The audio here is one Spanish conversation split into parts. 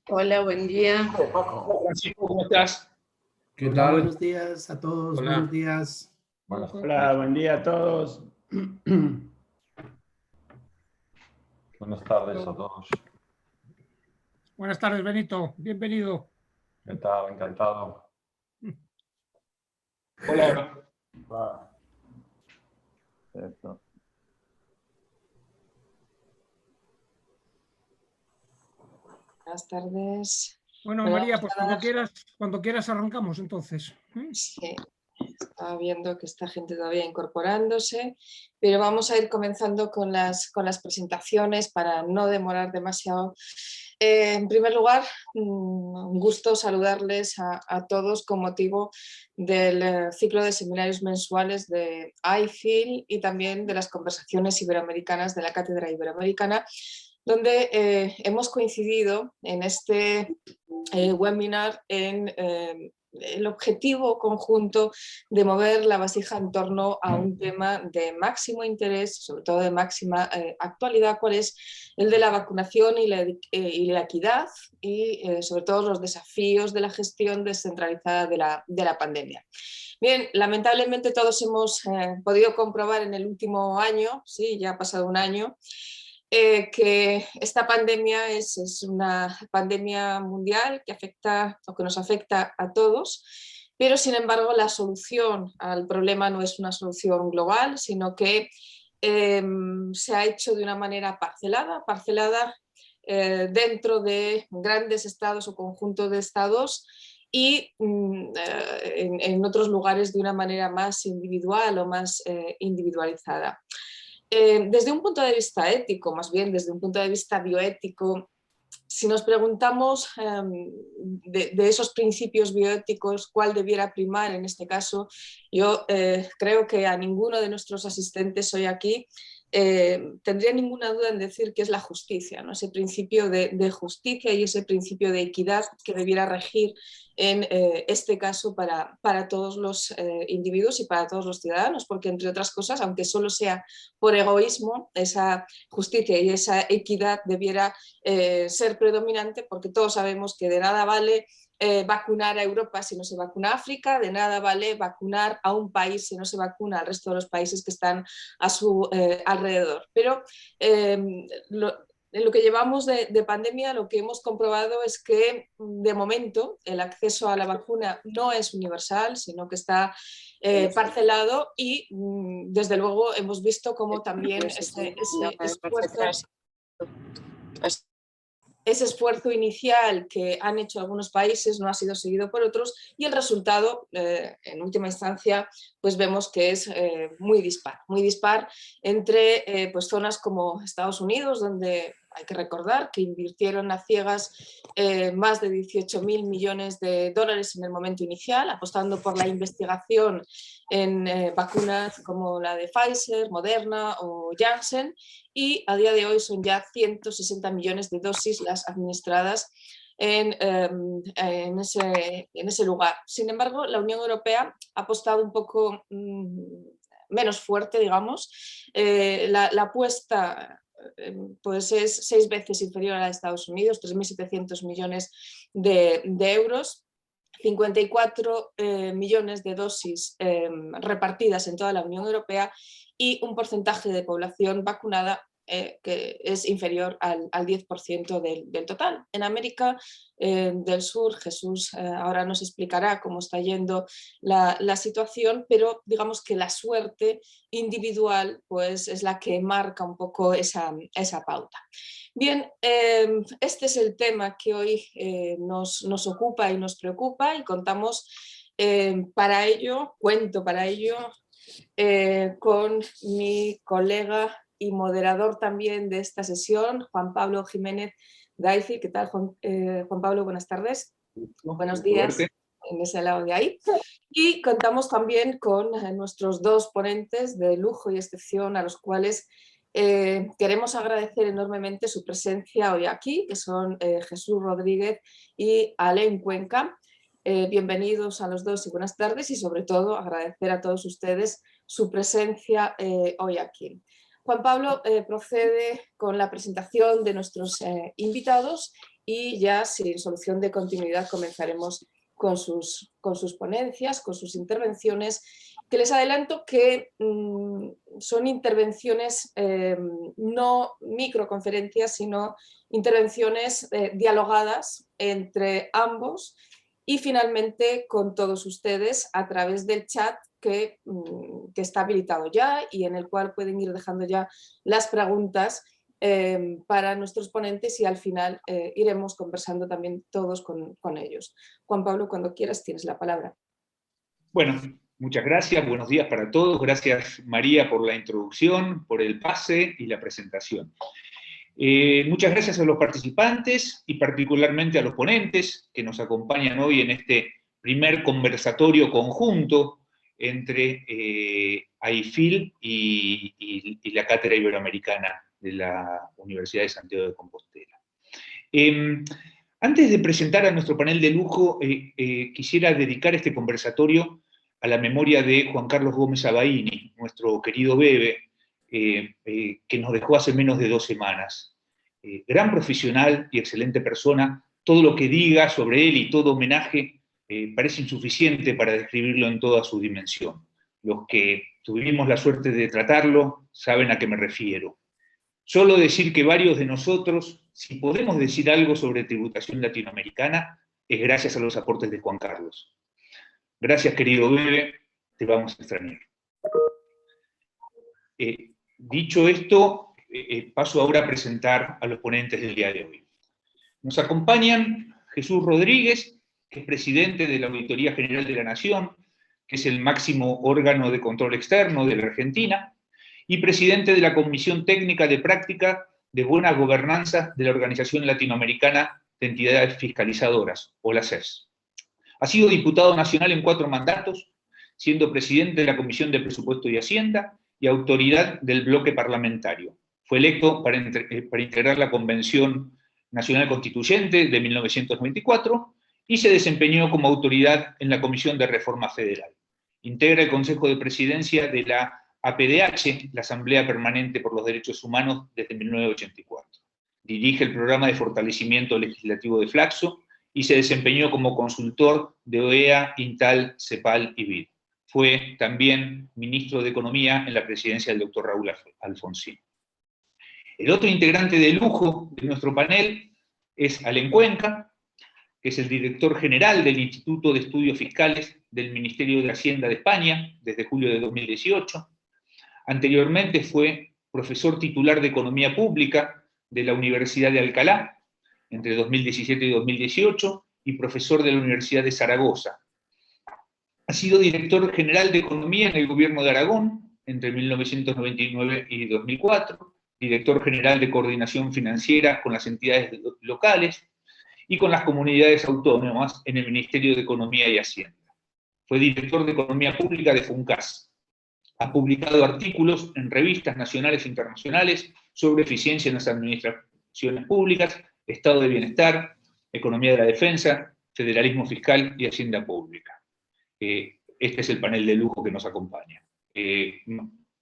Hola, buen día. Hola, Francisco, ¿cómo estás? ¿Qué Hola, tal? buenos días a todos, Hola. buenos días. Hola, buen día a todos. Buenas tardes a todos. Buenas tardes, Benito. Bienvenido. ¿Qué tal? Encantado. Hola. Perfecto. Buenas tardes. Bueno, Bueno, María, vamos pues a dar- cuando quieras arrancamos entonces. Sí, estaba viendo que esta gente todavía incorporándose, pero vamos a ir comenzando con las presentaciones para no demorar demasiado. En primer lugar, un gusto saludarles a todos con motivo del ciclo de seminarios mensuales de iFeel y también de las conversaciones iberoamericanas de la Cátedra Iberoamericana, donde hemos coincidido en este webinar en el objetivo conjunto de mover la vasija en torno a un tema de máximo interés, sobre todo de máxima actualidad, cuál es el de la vacunación y la equidad y sobre todo los desafíos de la gestión descentralizada de la pandemia. Bien, lamentablemente todos hemos podido comprobar en el último año, sí, ya ha pasado un año, que esta pandemia es una pandemia mundial que afecta o que nos afecta a todos, pero sin embargo la solución al problema no es una solución global, sino que se ha hecho de una manera parcelada dentro de grandes estados o conjuntos de estados y en otros lugares de una manera más individual o más individualizada. Desde un punto de vista ético, más bien desde un punto de vista bioético, si nos preguntamos de esos principios bioéticos cuál debiera primar en este caso, yo creo que a ninguno de nuestros asistentes hoy aquí tendría ninguna duda en decir que es la justicia, ¿no? Ese principio de justicia y ese principio de equidad que debiera regir en este caso para todos los individuos y para todos los ciudadanos, porque entre otras cosas, aunque solo sea por egoísmo, esa justicia y esa equidad debiera ser predominante, porque todos sabemos que de nada vale vacunar a Europa si no se vacuna a África, de nada vale vacunar a un país si no se vacuna al resto de los países que están a su alrededor. Pero en lo que llevamos de pandemia, lo que hemos comprobado es que de momento el acceso a la vacuna no es universal, sino que está parcelado y desde luego hemos visto cómo también ese esfuerzo inicial que han hecho algunos países no ha sido seguido por otros y el resultado, en última instancia, pues vemos que es muy dispar entre pues zonas como Estados Unidos, donde hay que recordar que invirtieron a ciegas más de 18.000 millones de dólares en el momento inicial, apostando por la investigación en vacunas como la de Pfizer, Moderna o Janssen, y a día de hoy son ya 160 millones de dosis las administradas en ese lugar. Sin embargo, la Unión Europea ha apostado un poco menos fuerte, digamos. La apuesta pues es 6 veces inferior a la de Estados Unidos, 3.700 millones de euros. 54 millones de dosis repartidas en toda la Unión Europea y un porcentaje de población vacunada que es inferior al 10% del total. En América del Sur, Jesús ahora nos explicará cómo está yendo la situación, pero digamos que la suerte individual pues, es la que marca un poco esa pauta. Bien, este es el tema que hoy nos ocupa y nos preocupa y contamos cuento para ello con mi colega y moderador también de esta sesión, Juan Pablo Jiménez Daici. ¿Qué tal, Juan Pablo? Buenas tardes. Buenos días en ese lado de ahí. Y contamos también con nuestros dos ponentes de lujo y excepción a los cuales queremos agradecer enormemente su presencia hoy aquí, que son Jesús Rodríguez y Alain Cuenca. Bienvenidos a los dos y buenas tardes y sobre todo agradecer a todos ustedes su presencia hoy aquí. Juan Pablo procede con la presentación de nuestros invitados y ya sin solución de continuidad comenzaremos con sus ponencias, con sus intervenciones, que les adelanto que son intervenciones no microconferencias, sino intervenciones dialogadas entre ambos y finalmente con todos ustedes a través del chat que está habilitado ya y en el cual pueden ir dejando ya las preguntas para nuestros ponentes y al final iremos conversando también todos con ellos. Juan Pablo, cuando quieras tienes la palabra. Bueno, muchas gracias, buenos días para todos. Gracias María por la introducción, por el pase y la presentación. Muchas gracias a los participantes y particularmente a los ponentes que nos acompañan hoy en este primer conversatorio conjunto entre AIFIL y la Cátedra Iberoamericana de la Universidad de Santiago de Compostela. Antes de presentar a nuestro panel de lujo, quisiera dedicar este conversatorio a la memoria de Juan Carlos Gómez Abaini, nuestro querido Bebe, que nos dejó hace menos de 2 semanas. Gran profesional y excelente persona, todo lo que diga sobre él y todo homenaje parece insuficiente para describirlo en toda su dimensión. Los que tuvimos la suerte de tratarlo saben a qué me refiero. Solo decir que varios de nosotros, si podemos decir algo sobre tributación latinoamericana, es gracias a los aportes de Juan Carlos. Gracias, querido Bebe, te vamos a extrañar. Dicho esto, paso ahora a presentar a los ponentes del día de hoy. Nos acompañan Jesús Rodríguez, que es presidente de la Auditoría General de la Nación, que es el máximo órgano de control externo de la Argentina, y presidente de la Comisión Técnica de Práctica de Buena Gobernanza de la Organización Latinoamericana de Entidades Fiscalizadoras, o la CES. Ha sido diputado nacional en 4 mandatos, siendo presidente de la Comisión de Presupuesto y Hacienda y autoridad del bloque parlamentario. Fue electo para integrar la Convención Nacional Constituyente de 1994 y se desempeñó como autoridad en la Comisión de Reforma Federal. Integra el Consejo de Presidencia de la APDH, la Asamblea Permanente por los Derechos Humanos, desde 1984. Dirige el programa de fortalecimiento legislativo de Flaxo y se desempeñó como consultor de OEA, INTAL, CEPAL y BID. Fue también ministro de Economía en la presidencia del doctor Raúl Alfonsín. El otro integrante de lujo de nuestro panel es Alén Cuenca, que es el director general del Instituto de Estudios Fiscales del Ministerio de Hacienda de España desde julio de 2018. Anteriormente fue profesor titular de Economía Pública de la Universidad de Alcalá entre 2017 y 2018 y profesor de la Universidad de Zaragoza. Ha sido director general de Economía en el Gobierno de Aragón entre 1999 y 2004, director general de Coordinación Financiera con las entidades locales y con las comunidades autónomas en el Ministerio de Economía y Hacienda. Fue director de Economía Pública de FUNCAS. Ha publicado artículos en revistas nacionales e internacionales sobre eficiencia en las administraciones públicas, estado de bienestar, economía de la defensa, federalismo fiscal y hacienda pública. Este es el panel de lujo que nos acompaña.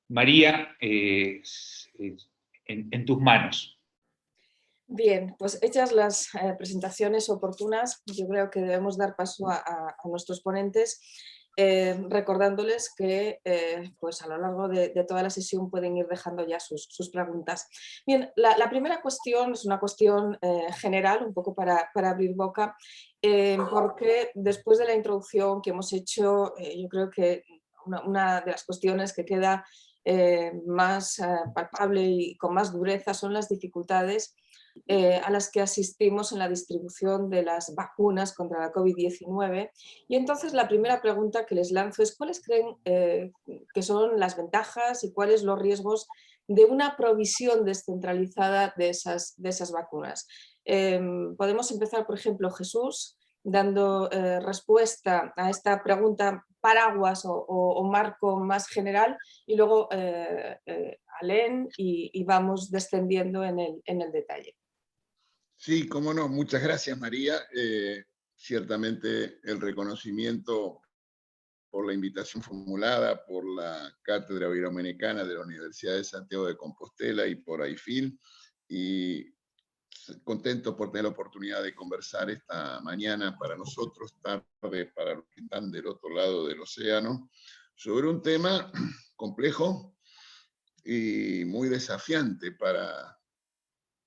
María, en tus manos. Bien, pues hechas las presentaciones oportunas, yo creo que debemos dar paso a nuestros ponentes, recordándoles que pues a lo largo de toda la sesión pueden ir dejando ya sus preguntas. Bien, la primera cuestión es una cuestión general, un poco para abrir boca, porque después de la introducción que hemos hecho, yo creo que una de las cuestiones que queda más palpable y con más dureza son las dificultades a las que asistimos en la distribución de las vacunas contra la COVID-19. Y entonces la primera pregunta que les lanzo es ¿cuáles creen que son las ventajas y cuáles los riesgos de una provisión descentralizada de esas vacunas? Podemos empezar, por ejemplo, Jesús, dando respuesta a esta pregunta paraguas o marco más general, y luego Alén y vamos descendiendo en el detalle. Sí, cómo no. Muchas gracias, María. Ciertamente el reconocimiento por la invitación formulada por la Cátedra Iberoamericana de la Universidad de Santiago de Compostela y por AIFIL. Y contento por tener la oportunidad de conversar esta mañana, para nosotros tarde, para los que están del otro lado del océano, sobre un tema complejo y muy desafiante para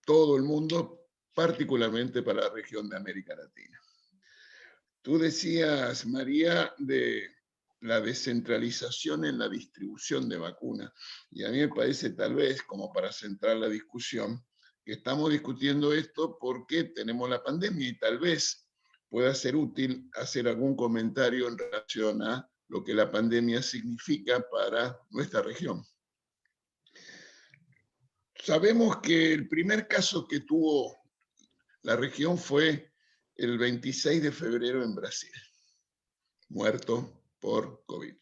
todo el mundo, particularmente para la región de América Latina. Tú decías, María, de la descentralización en la distribución de vacunas, y a mí me parece, tal vez, como para centrar la discusión, que estamos discutiendo esto porque tenemos la pandemia y tal vez pueda ser útil hacer algún comentario en relación a lo que la pandemia significa para nuestra región. Sabemos que el primer caso que tuvo la región fue el 26 de febrero en Brasil, muerto por COVID.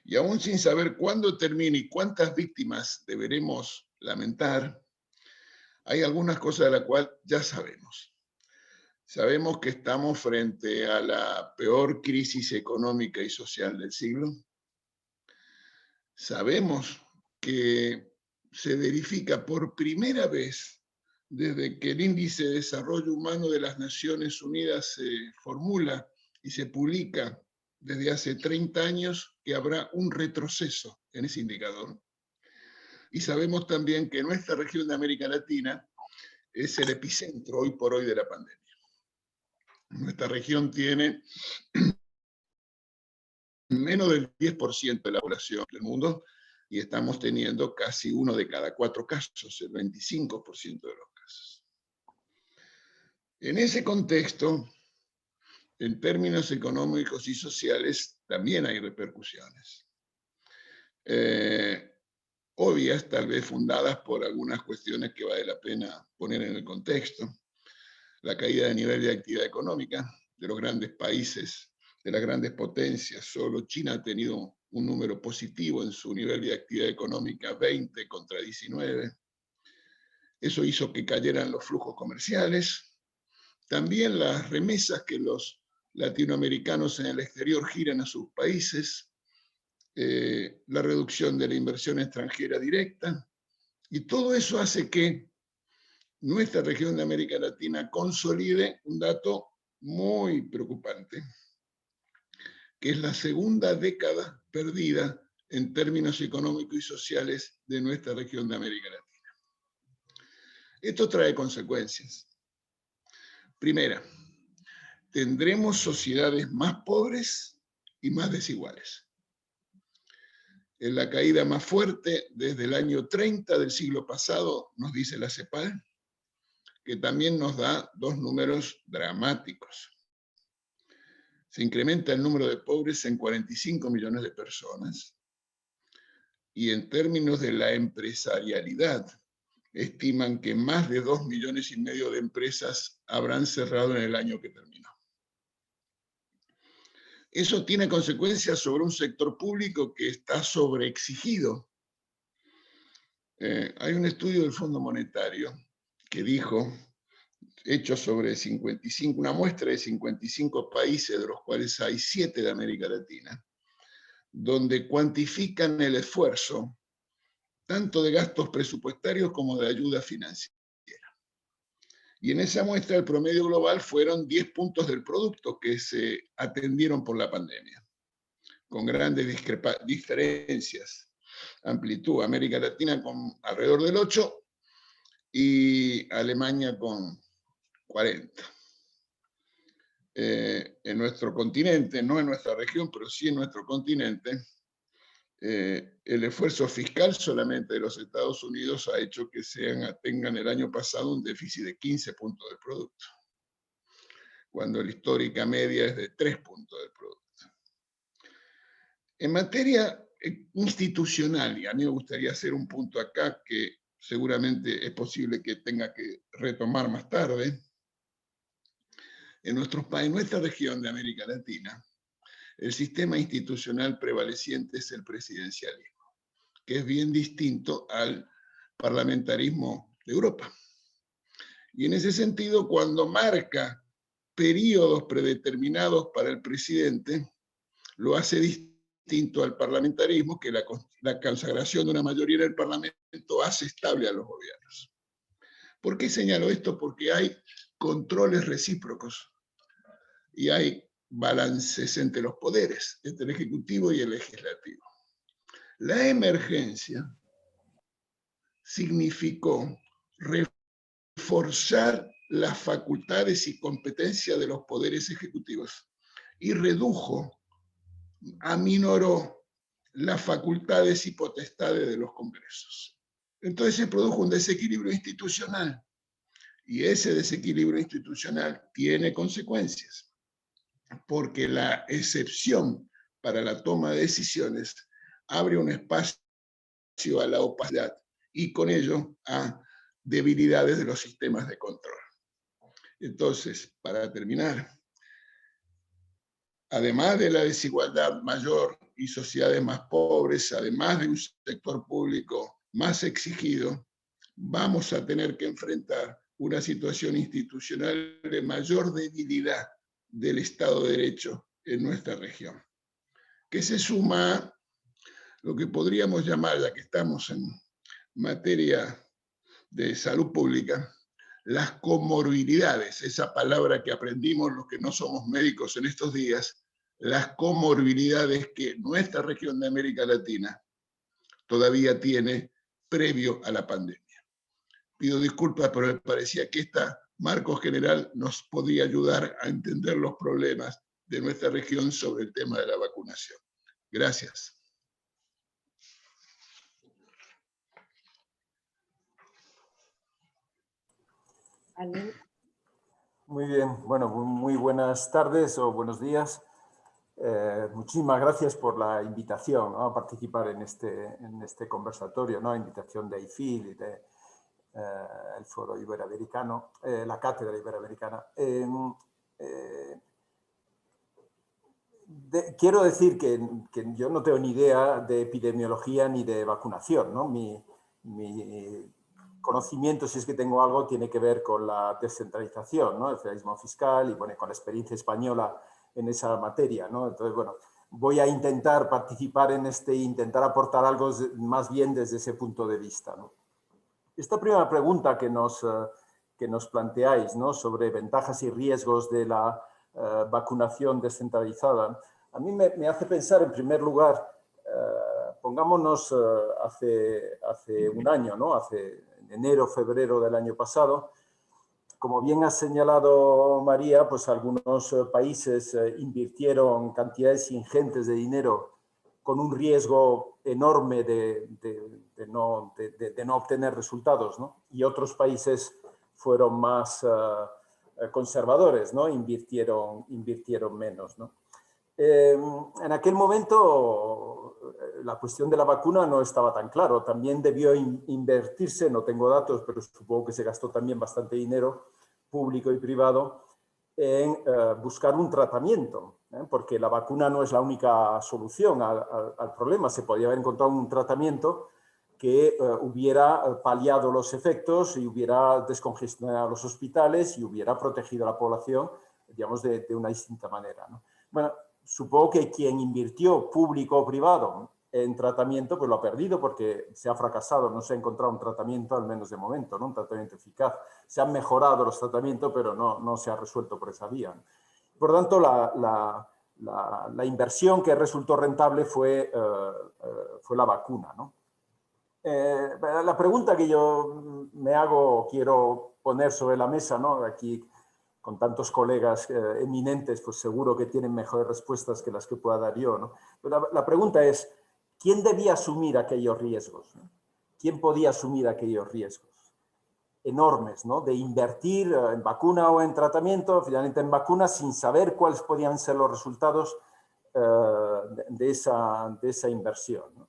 Y aún sin saber cuándo termine y cuántas víctimas deberemos lamentar, hay algunas cosas de las cuales ya sabemos. Sabemos que estamos frente a la peor crisis económica y social del siglo. Sabemos que se verifica por primera vez desde que el Índice de Desarrollo Humano de las Naciones Unidas se formula y se publica desde hace 30 años, que habrá un retroceso en ese indicador. Y sabemos también que nuestra región de América Latina es el epicentro hoy por hoy de la pandemia. Nuestra región tiene menos del 10% de la población del mundo y estamos teniendo casi 1 de cada 4 casos, el 25% de los casos. En ese contexto, en términos económicos y sociales, también hay repercusiones. Obvias, tal vez fundadas por algunas cuestiones que vale la pena poner en el contexto. La caída de nivel de actividad económica de los grandes países, de las grandes potencias. Solo China ha tenido un número positivo en su nivel de actividad económica, 20 contra 19. Eso hizo que cayeran los flujos comerciales. También las remesas que los latinoamericanos en el exterior giran a sus países. La reducción de la inversión extranjera directa, y todo eso hace que nuestra región de América Latina consolide un dato muy preocupante, que es la segunda década perdida en términos económicos y sociales de nuestra región de América Latina. Esto trae consecuencias. Primera, tendremos sociedades más pobres y más desiguales. En la caída más fuerte desde el año 30 del siglo pasado, nos dice la CEPAL, que también nos da 2 números dramáticos. Se incrementa el número de pobres en 45 millones de personas, y en términos de la empresarialidad, estiman que más de 2,5 millones de empresas habrán cerrado en el año que terminó. Eso tiene consecuencias sobre un sector público que está sobreexigido. Hay un estudio del Fondo Monetario que dijo, hecho sobre 55, una muestra de 55 países, de los cuales hay 7 de América Latina, donde cuantifican el esfuerzo, tanto de gastos presupuestarios como de ayuda financiera. Y en esa muestra el promedio global fueron 10 puntos del producto que se atendieron por la pandemia, con grandes diferencias. Amplitud, América Latina con alrededor del 8 y Alemania con 40. En nuestro continente, no en nuestra región, pero sí en nuestro continente, el esfuerzo fiscal solamente de los Estados Unidos ha hecho que tengan el año pasado un déficit de 15 puntos del producto, cuando la histórica media es de 3 puntos del producto. En materia institucional, y a mí me gustaría hacer un punto acá que seguramente es posible que tenga que retomar más tarde, en nuestra región de América Latina, el sistema institucional prevaleciente es el presidencialismo, que es bien distinto al parlamentarismo de Europa. Y en ese sentido, cuando marca periodos predeterminados para el presidente, lo hace distinto al parlamentarismo, que la consagración de una mayoría en el Parlamento hace estable a los gobiernos. ¿Por qué señalo esto? Porque hay controles recíprocos y hay balances entre los poderes, entre el Ejecutivo y el Legislativo. La emergencia significó reforzar las facultades y competencias de los poderes ejecutivos y aminoró las facultades y potestades de los congresos. Entonces se produjo un desequilibrio institucional y ese desequilibrio institucional tiene consecuencias porque la excepción para la toma de decisiones abre un espacio a la opacidad y con ello a debilidades de los sistemas de control. Entonces, para terminar, además de la desigualdad mayor y sociedades más pobres, además de un sector público más exigido, vamos a tener que enfrentar una situación institucional de mayor debilidad del Estado de Derecho en nuestra región, que se suma a lo que podríamos llamar, ya que estamos en materia de salud pública, las comorbilidades, esa palabra que aprendimos los que no somos médicos en estos días, las comorbilidades que nuestra región de América Latina todavía tiene previo a la pandemia. Pido disculpas, pero me parecía que este marco general nos podía ayudar a entender los problemas de nuestra región sobre el tema de la vacunación. Gracias. Muy bien, bueno, muy buenas tardes o buenos días. Muchísimas gracias por la invitación, ¿no?, a participar en este conversatorio, ¿no?, invitación de IFIL y de el Foro Iberoamericano, la Cátedra Iberoamericana. Quiero decir que yo no tengo ni idea de epidemiología ni de vacunación, ¿no? Mi conocimiento, si es que tengo algo, tiene que ver con la descentralización, ¿no?, el federalismo fiscal y, bueno, con la experiencia española en esa materia, ¿no? Entonces, bueno, voy a intentar participar en intentar aportar algo más bien desde ese punto de vista, ¿no? Esta primera pregunta que nos planteáis, ¿no?, sobre ventajas y riesgos de la vacunación descentralizada, a mí me hace pensar, en primer lugar, pongámonos hace un año, ¿no?, en enero, febrero del año pasado. Como bien ha señalado María, pues algunos países invirtieron cantidades ingentes de dinero con un riesgo enorme de no obtener resultados, ¿no? Y otros países fueron más conservadores, ¿no? Invirtieron menos, ¿no? En aquel momento la cuestión de la vacuna no estaba tan claro. También debió invertirse, no tengo datos, pero supongo que se gastó también bastante dinero público y privado en buscar un tratamiento, porque la vacuna no es la única solución al problema. Se podía haber encontrado un tratamiento que hubiera paliado los efectos y hubiera descongestionado los hospitales y hubiera protegido a la población, digamos, de una distinta manera, ¿no? Bueno, supongo que quien invirtió, público o privado, en tratamiento, pues lo ha perdido porque se ha fracasado, no se ha encontrado un tratamiento, al menos de momento, ¿no?, un tratamiento eficaz. Se han mejorado los tratamientos, pero no se ha resuelto por esa vía. Por tanto, la inversión que resultó rentable fue la vacuna, ¿no? La pregunta que yo me hago, quiero poner sobre la mesa, ¿no?, aquí con tantos colegas eminentes, pues seguro que tienen mejores respuestas que las que pueda dar yo, ¿no? Pero la pregunta es, ¿quién debía asumir aquellos riesgos, ¿no? ¿Quién podía asumir aquellos riesgos enormes, ¿no?, de invertir en vacuna o en tratamiento, finalmente en vacuna, sin saber cuáles podían ser los resultados de esa inversión, ¿no?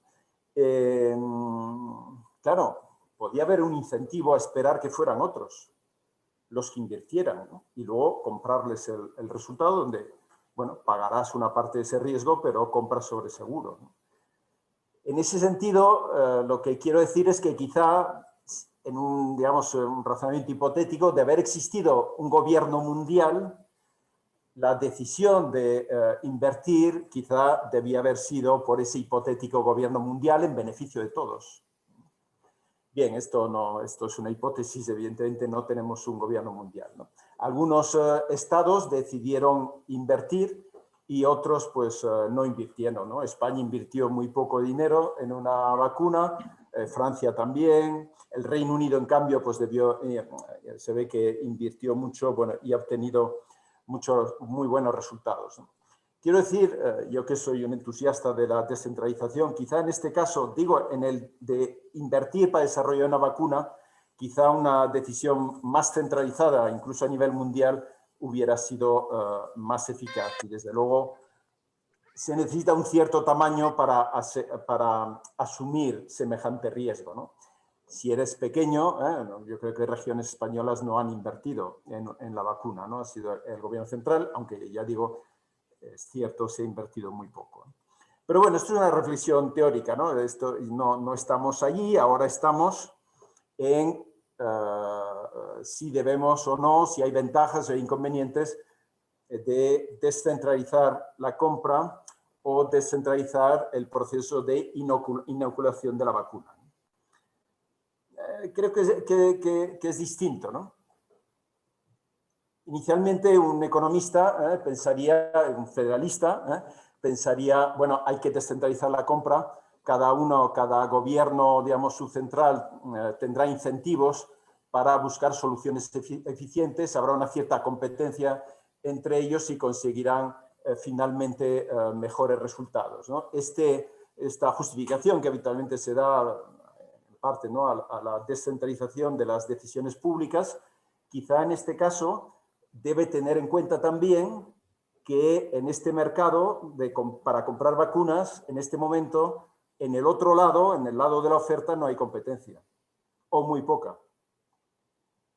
Claro, podía haber un incentivo a esperar que fueran otros los que invirtieran, ¿no?, y luego comprarles el resultado donde, bueno, pagarás una parte de ese riesgo, pero compras sobre seguro, ¿no? En ese sentido, lo que quiero decir es que quizá, en un razonamiento hipotético, de haber existido un gobierno mundial, la decisión de invertir quizá debía haber sido por ese hipotético gobierno mundial en beneficio de todos. Bien, esto es una hipótesis, evidentemente no tenemos un gobierno mundial, ¿no? Algunos estados decidieron invertir y otros pues no invirtieron, ¿no? España invirtió muy poco dinero en una vacuna, Francia también, el Reino Unido en cambio pues se ve que invirtió mucho, bueno, y ha obtenido muchos muy buenos resultados, ¿no? Quiero decir, yo que soy un entusiasta de la descentralización, quizá en este caso, digo, en el de invertir para desarrollar una vacuna, quizá una decisión más centralizada, incluso a nivel mundial, hubiera sido más eficaz. Y desde luego se necesita un cierto tamaño para asumir semejante riesgo, ¿no? Si eres pequeño, yo creo que regiones españolas no han invertido en la vacuna, ¿no? Ha sido el gobierno central, aunque ya digo, es cierto, se ha invertido muy poco. Pero bueno, esto es una reflexión teórica, ¿no? No estamos allí, ahora estamos en si debemos o no, si hay ventajas o inconvenientes de descentralizar la compra o descentralizar el proceso de inoculación de la vacuna. Creo que es distinto, ¿no? Inicialmente un economista pensaría, un federalista, pensaría, bueno, hay que descentralizar la compra, cada gobierno, digamos, subcentral tendrá incentivos para buscar soluciones eficientes, habrá una cierta competencia entre ellos y conseguirán finalmente mejores resultados, ¿no? Esta justificación que habitualmente se da en parte, ¿no?, a la descentralización de las decisiones públicas, quizá en este caso debe tener en cuenta también que en este mercado para comprar vacunas, en este momento, en el otro lado, en el lado de la oferta, no hay competencia, o muy poca.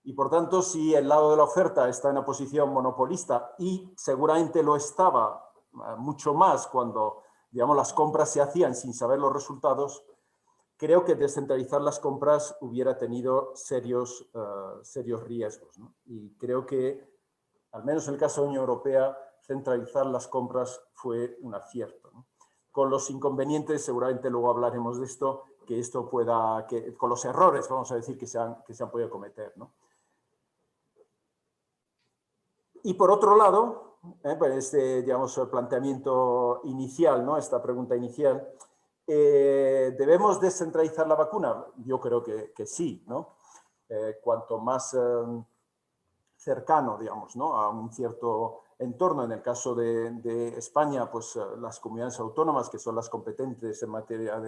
Y por tanto, si el lado de la oferta está en una posición monopolista, y seguramente lo estaba mucho más cuando, digamos, las compras se hacían sin saber los resultados, creo que descentralizar las compras hubiera tenido serios riesgos, ¿no? Y creo que, al menos en el caso de la Unión Europea, centralizar las compras fue un acierto, ¿no? Con los inconvenientes, seguramente luego hablaremos de esto, con los errores, vamos a decir, que se han podido cometer, ¿no? Y por otro lado, pues digamos, el planteamiento inicial, ¿no?, esta pregunta inicial, ¿debemos descentralizar la vacuna? Yo creo que sí, ¿no? Cuanto más cercano, digamos, ¿no?, a un cierto entorno. En el caso de España, pues las comunidades autónomas, que son las competentes en materia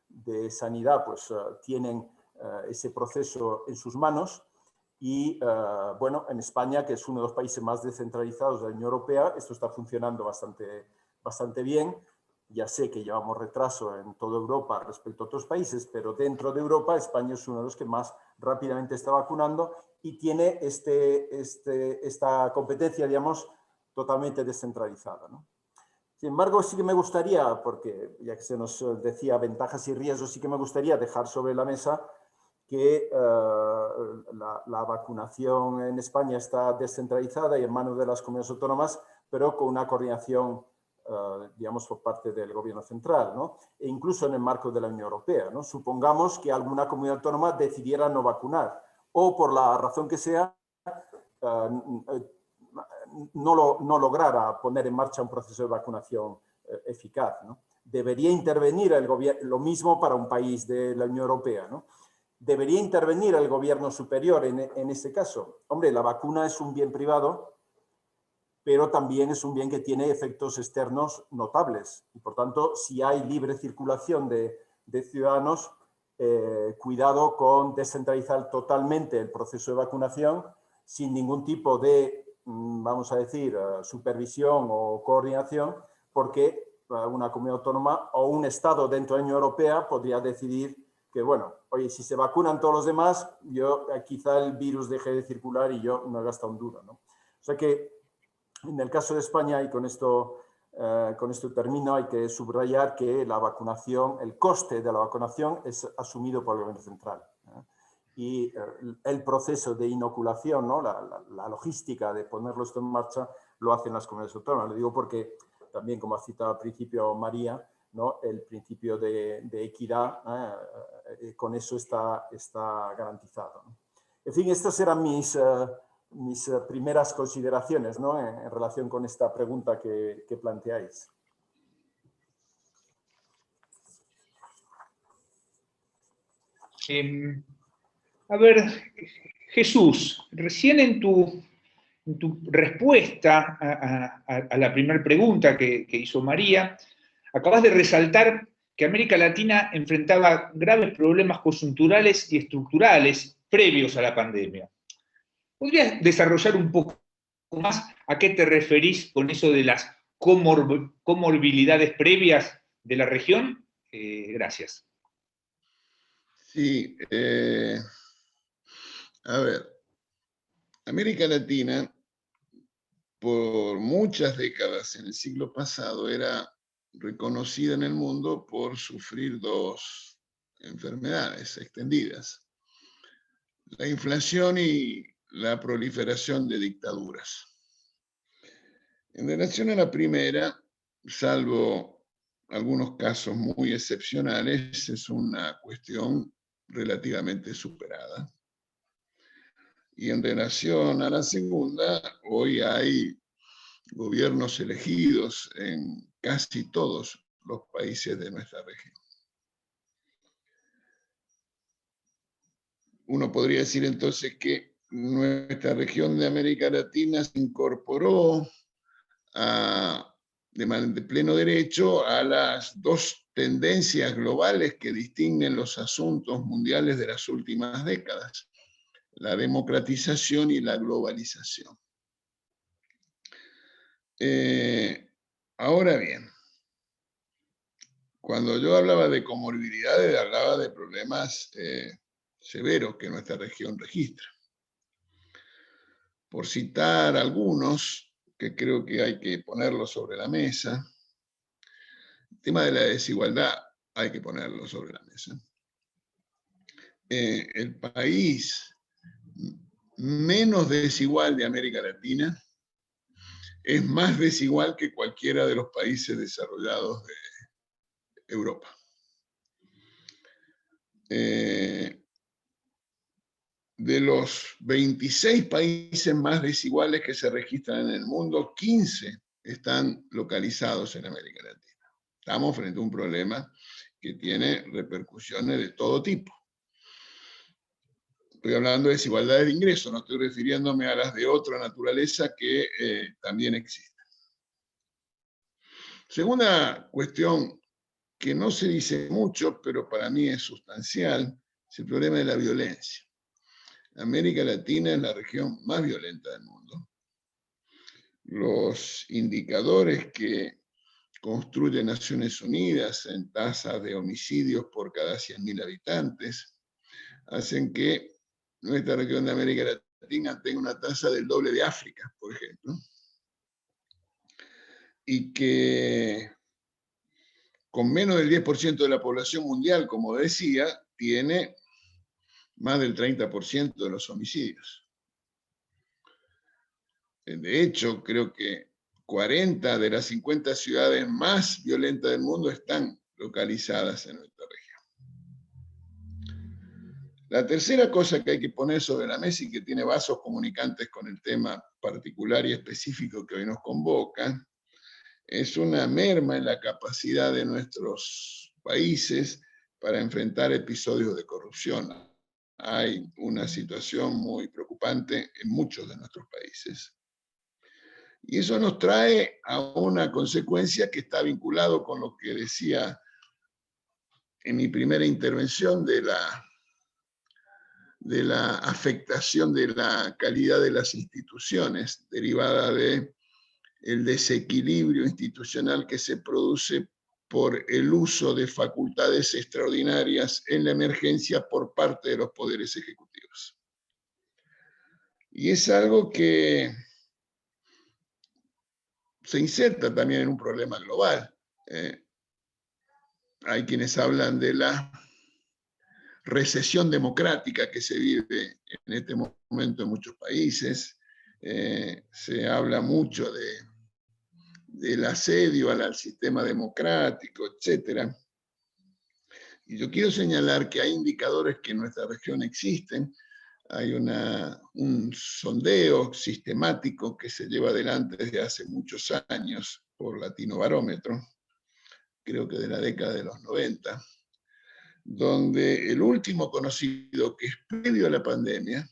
de sanidad, pues tienen ese proceso en sus manos. Y bueno, en España, que es uno de los países más descentralizados de la Unión Europea, esto está funcionando bastante bien. Ya sé que llevamos retraso en toda Europa respecto a otros países, pero dentro de Europa España es uno de los que más rápidamente está vacunando y tiene esta competencia, digamos, totalmente descentralizada, ¿no? Sin embargo, sí que me gustaría, porque ya que se nos decía ventajas y riesgos, sí que me gustaría dejar sobre la mesa que la vacunación en España está descentralizada y en manos de las comunidades autónomas, pero con una coordinación, digamos, por parte del gobierno central, ¿no? E incluso en el marco de la Unión Europea, ¿no? Supongamos que alguna comunidad autónoma decidiera no vacunar o por la razón que sea no lograra poner en marcha un proceso de vacunación eficaz, ¿no? Debería intervenir el gobierno, lo mismo para un país de la Unión Europea, ¿no? ¿Debería intervenir el gobierno superior en ese caso? Hombre, la vacuna es un bien privado, pero también es un bien que tiene efectos externos notables. Y por tanto, si hay libre circulación de ciudadanos, cuidado con descentralizar totalmente el proceso de vacunación sin ningún tipo de, vamos a decir, supervisión o coordinación, porque una comunidad autónoma o un Estado dentro de la Unión Europea podría decidir que, bueno, oye, si se vacunan todos los demás, quizá el virus deje de circular y yo no he gastado un duro, ¿no? O sea que, en el caso de España, y con esto termino, hay que subrayar que la vacunación, el coste de la vacunación es asumido por el gobierno central, ¿eh? Y el proceso de inoculación, ¿no?, la logística de ponerlo esto en marcha, lo hacen las comunidades autónomas. Lo digo porque también, como ha citado al principio María, ¿no? El principio de equidad, con eso está garantizado, ¿no? En fin, estas eran mis primeras consideraciones, ¿no? En relación con esta pregunta que planteáis. A ver, Jesús, recién en tu respuesta a la primera pregunta que hizo María, acabas de resaltar que América Latina enfrentaba graves problemas coyunturales y estructurales previos a la pandemia. ¿Podrías desarrollar un poco más a qué te referís con eso de las comorbilidades previas de la región? Gracias. Sí, a ver, América Latina por muchas décadas en el siglo pasado era reconocida en el mundo por sufrir dos enfermedades extendidas: la inflación y la proliferación de dictaduras. En relación a la primera, salvo algunos casos muy excepcionales, es una cuestión relativamente superada. Y en relación a la segunda, hoy hay gobiernos elegidos en casi todos los países de nuestra región. Uno podría decir entonces que nuestra región de América Latina se incorporó de pleno derecho a las dos tendencias globales que distinguen los asuntos mundiales de las últimas décadas: la democratización y la globalización. Ahora bien, cuando yo hablaba de comorbilidades, hablaba de problemas severos que nuestra región registra. Por citar algunos, que creo que hay que ponerlos sobre la mesa, el tema de la desigualdad hay que ponerlo sobre la mesa. El país menos desigual de América Latina es más desigual que cualquiera de los países desarrollados de Europa. De los 26 países más desiguales que se registran en el mundo, 15 están localizados en América Latina. Estamos frente a un problema que tiene repercusiones de todo tipo. Estoy hablando de desigualdades de ingresos, no estoy refiriéndome a las de otra naturaleza que también existen. Segunda cuestión que no se dice mucho, pero para mí es sustancial, es el problema de la violencia. América Latina es la región más violenta del mundo. Los indicadores que construye Naciones Unidas en tasas de homicidios por cada 100.000 habitantes hacen que nuestra región de América Latina tenga una tasa del doble de África, por ejemplo, y que con menos del 10% de la población mundial, como decía, tiene más del 30% de los homicidios. De hecho, creo que 40 de las 50 ciudades más violentas del mundo están localizadas en nuestra región. La tercera cosa que hay que poner sobre la mesa y que tiene vasos comunicantes con el tema particular y específico que hoy nos convoca, es una merma en la capacidad de nuestros países para enfrentar episodios de corrupción. Hay una situación muy preocupante en muchos de nuestros países. Y eso nos trae a una consecuencia que está vinculado con lo que decía en mi primera intervención de la afectación de la calidad de las instituciones, derivada del desequilibrio institucional que se produce por el uso de facultades extraordinarias en la emergencia por parte de los poderes ejecutivos. Y es algo que se inserta también en un problema global. Hay quienes hablan de la recesión democrática que se vive en este momento en muchos países. Se habla mucho de del asedio al sistema democrático, etc. Y yo quiero señalar que hay indicadores que en nuestra región existen. Hay un sondeo sistemático que se lleva adelante desde hace muchos años por Latinobarómetro, creo que de la década de los 90, donde el último conocido, que es previo a la pandemia,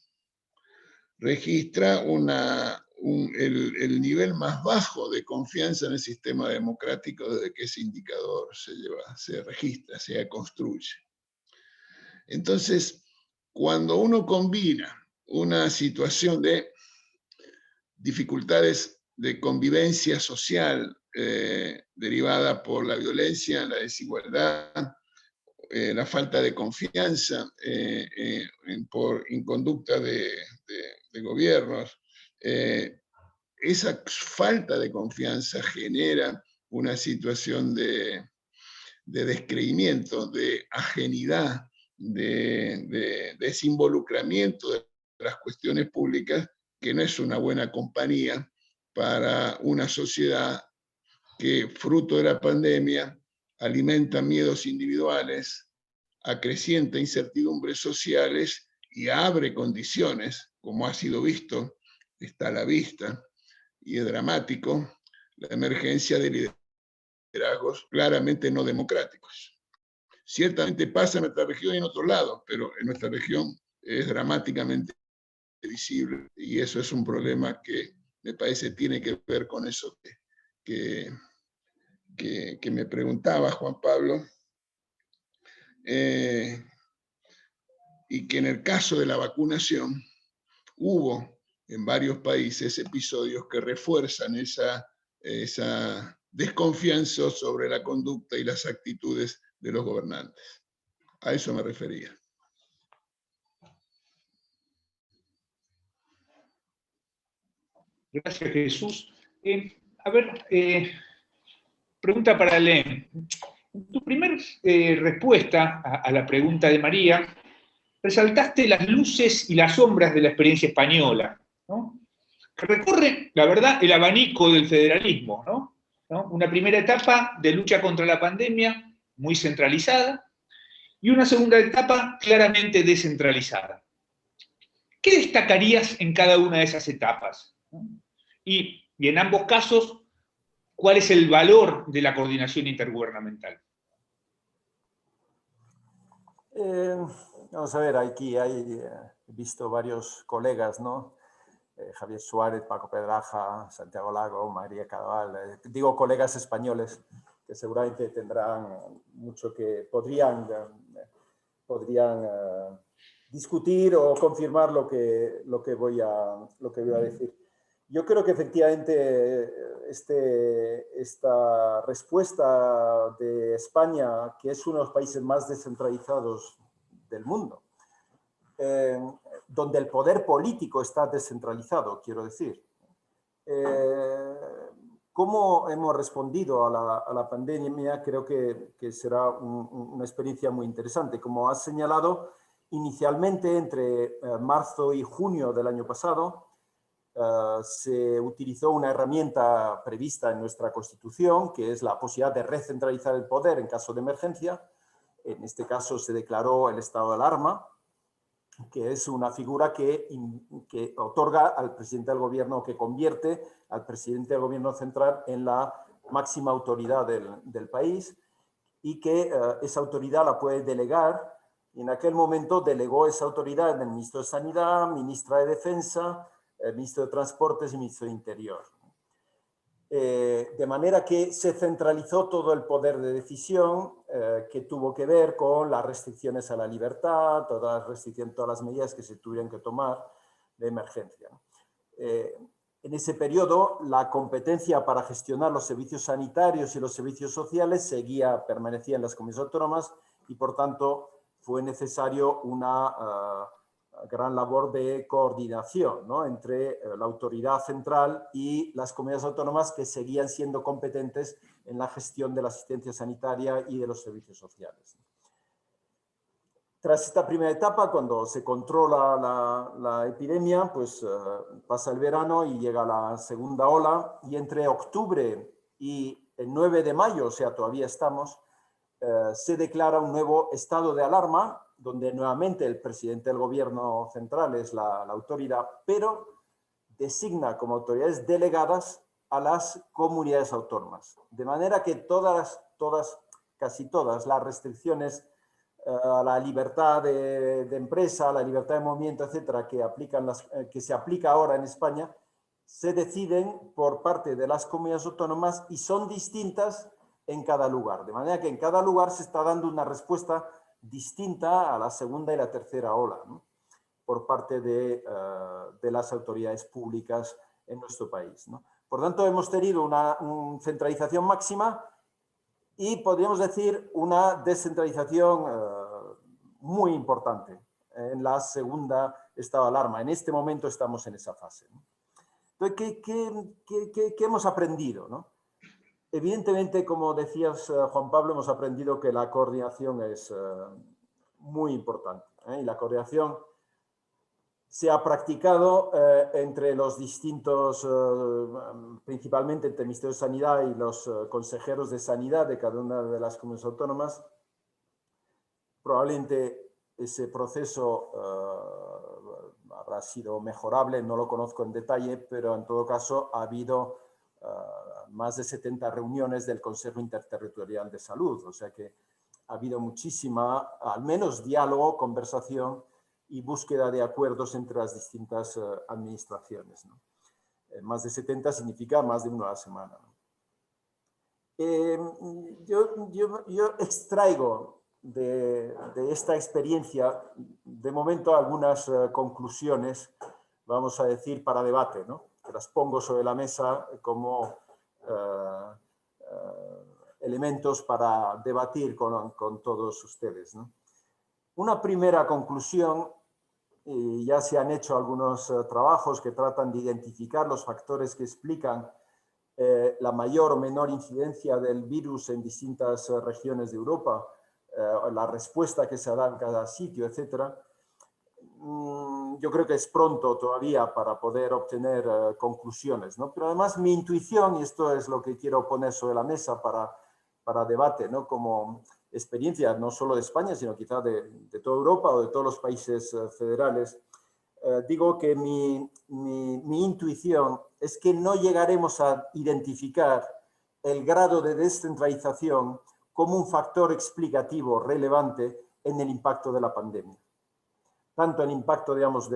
registra el nivel más bajo de confianza en el sistema democrático desde que ese indicador se registra, se construye. Entonces, cuando uno combina una situación de dificultades de convivencia social derivada por la violencia, la desigualdad, la falta de confianza por inconducta de gobiernos, esa falta de confianza genera una situación de descreimiento, de ajenidad, de desinvolucramiento de las cuestiones públicas, que no es una buena compañía para una sociedad que, fruto de la pandemia, alimenta miedos individuales, acrecienta incertidumbres sociales y abre condiciones, como ha sido visto, está a la vista, y es dramático, la emergencia de liderazgos claramente no democráticos. Ciertamente pasa en nuestra región y en otros lados, pero en nuestra región es dramáticamente visible, y eso es un problema que me parece tiene que ver con eso que me preguntaba Juan Pablo, y que en el caso de la vacunación hubo en varios países episodios que refuerzan esa desconfianza sobre la conducta y las actitudes de los gobernantes. A eso me refería. Gracias, Jesús. Pregunta para Len. En tu primera respuesta a la pregunta de María, resaltaste las luces y las sombras de la experiencia española, ¿no? Que recorre, la verdad, el abanico del federalismo, ¿no? Una primera etapa de lucha contra la pandemia muy centralizada y una segunda etapa claramente descentralizada. ¿Qué destacarías en cada una de esas etapas? Y en ambos casos, ¿cuál es el valor de la coordinación intergubernamental? Vamos a ver, aquí he visto varios colegas, ¿no? Javier Suárez, Paco Pedraja, Santiago Lago, María Cabal, digo colegas españoles que seguramente tendrán mucho que podrían discutir o confirmar lo que voy a decir. Yo creo que efectivamente esta respuesta de España, que es uno de los países más descentralizados del mundo, donde el poder político está descentralizado, quiero decir. ¿Cómo hemos respondido a la pandemia? Creo que será una experiencia muy interesante. Como has señalado, inicialmente entre marzo y junio del año pasado, se utilizó una herramienta prevista en nuestra Constitución, que es la posibilidad de recentralizar el poder en caso de emergencia. En este caso se declaró el estado de alarma, que es una figura que otorga al presidente del gobierno, que convierte al presidente del gobierno central en la máxima autoridad del país, y que esa autoridad la puede delegar. Y en aquel momento delegó esa autoridad en el ministro de Sanidad, ministra de Defensa, ministro de Transportes y ministro de Interior. De manera que se centralizó todo el poder de decisión que tuvo que ver con las restricciones a la libertad, todas las medidas que se tuvieron que tomar de emergencia. En ese periodo, la competencia para gestionar los servicios sanitarios y los servicios sociales permanecía en las comunidades autónomas, y por tanto fue necesario una gran labor de coordinación, ¿no?, entre la autoridad central y las comunidades autónomas, que seguían siendo competentes en la gestión de la asistencia sanitaria y de los servicios sociales. Tras esta primera etapa, cuando se controla la epidemia, pues pasa el verano y llega la segunda ola, y entre octubre y el 9 de mayo, o sea, todavía estamos, se declara un nuevo estado de alarma, donde nuevamente el presidente del gobierno central es la autoridad, pero designa como autoridades delegadas a las comunidades autónomas. De manera que casi todas las restricciones a la libertad de empresa, a la libertad de movimiento, etcétera, que se aplica ahora en España, se deciden por parte de las comunidades autónomas y son distintas en cada lugar. De manera que en cada lugar se está dando una respuesta distinta a la segunda y la tercera ola, ¿no?, por parte de las autoridades públicas en nuestro país, ¿no? Por tanto, hemos tenido una centralización máxima y podríamos decir una descentralización muy importante en la segunda estado de alarma. En este momento estamos en esa fase, ¿no? Entonces, ¿qué hemos aprendido, ¿no? Evidentemente, como decías, Juan Pablo, hemos aprendido que la coordinación es muy importante, ¿eh? Y la coordinación se ha practicado entre los distintos, principalmente entre el Ministerio de Sanidad y los consejeros de Sanidad de cada una de las comunidades autónomas. Probablemente ese proceso habrá sido mejorable, no lo conozco en detalle, pero en todo caso ha habido más de 70 reuniones del Consejo Interterritorial de Salud, o sea que ha habido muchísima, al menos diálogo, conversación y búsqueda de acuerdos entre las distintas administraciones, ¿no? Más de 70 significa más de uno a la semana, ¿no? Yo extraigo de esta experiencia, de momento, algunas conclusiones, vamos a decir, para debate, ¿no?, que las pongo sobre la mesa como elementos para debatir con todos ustedes, ¿no? Una primera conclusión, y ya se han hecho algunos trabajos que tratan de identificar los factores que explican la mayor o menor incidencia del virus en distintas regiones de Europa, la respuesta que se da en cada sitio, etc. Yo creo que es pronto todavía para poder obtener conclusiones, ¿no? Pero además mi intuición, y esto es lo que quiero poner sobre la mesa para debate, ¿no?, como experiencia no solo de España, sino quizá de toda Europa o de todos los países federales, digo que mi intuición es que no llegaremos a identificar el grado de descentralización como un factor explicativo relevante en el impacto de la pandemia. Tanto el impacto, digamos,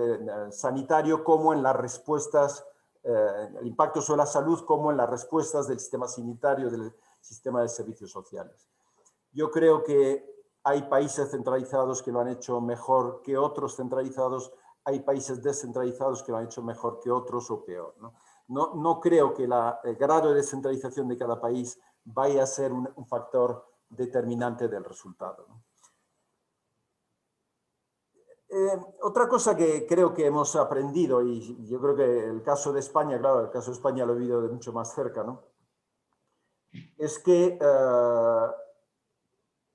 sanitario como en las respuestas, el impacto sobre la salud como en las respuestas del sistema sanitario, del sistema de servicios sociales. Yo creo que hay países centralizados que lo han hecho mejor que otros centralizados, hay países descentralizados que lo han hecho mejor que otros o peor, ¿no? No creo que el grado de descentralización de cada país vaya a ser un factor determinante del resultado, ¿no? Otra cosa que creo que hemos aprendido, y yo creo que el caso de España, claro, el caso de España lo he vivido de mucho más cerca, ¿no?, es que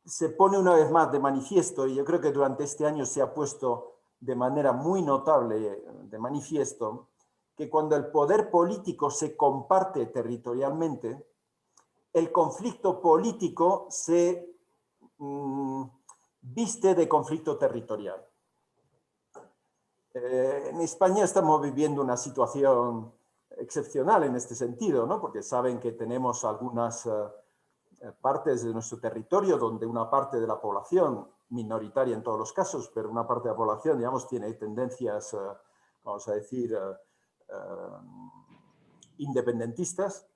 se pone una vez más de manifiesto, y yo creo que durante este año se ha puesto de manera muy notable de manifiesto, que cuando el poder político se comparte territorialmente, el conflicto político se viste de conflicto territorial. En España estamos viviendo una situación excepcional en este sentido, ¿no?, porque saben que tenemos algunas partes de nuestro territorio donde una parte de la población, minoritaria en todos los casos, pero una parte de la población, digamos, tiene tendencias, vamos a decir, independentistas.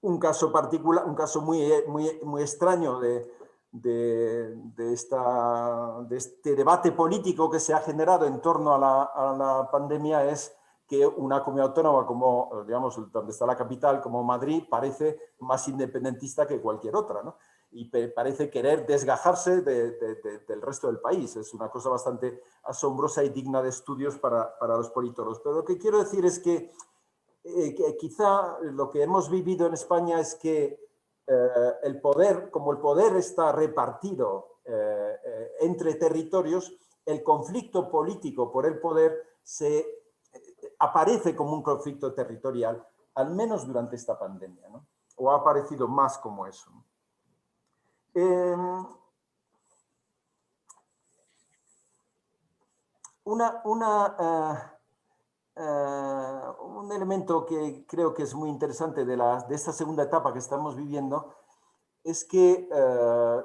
Un caso particular, un caso muy extraño de este debate político que se ha generado en torno a la pandemia es que una comunidad autónoma como, digamos, donde está la capital, como Madrid, parece más independentista que cualquier otra, ¿no? Y parece querer desgajarse del resto del país. Es una cosa bastante asombrosa y digna de estudios para los politólogos. Pero lo que quiero decir es que quizá lo que hemos vivido en España es que el poder, como el poder está repartido entre territorios, el conflicto político por el poder aparece como un conflicto territorial, al menos durante esta pandemia, ¿no? o ha aparecido más como eso. Un elemento que creo que es muy interesante de esta segunda etapa que estamos viviendo es que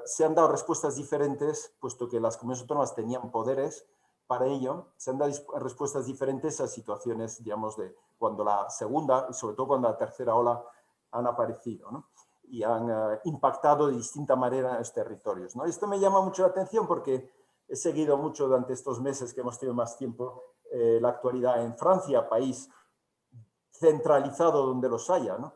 se han dado respuestas diferentes, puesto que las comunidades autónomas tenían poderes para ello, se han dado respuestas diferentes a situaciones, digamos, de cuando la segunda y sobre todo cuando la tercera ola han aparecido, ¿no? Y han impactado de distinta manera en los territorios, ¿no? Esto me llama mucho la atención porque he seguido mucho durante estos meses que hemos tenido más tiempo la actualidad en Francia, país centralizado donde los haya, ¿no?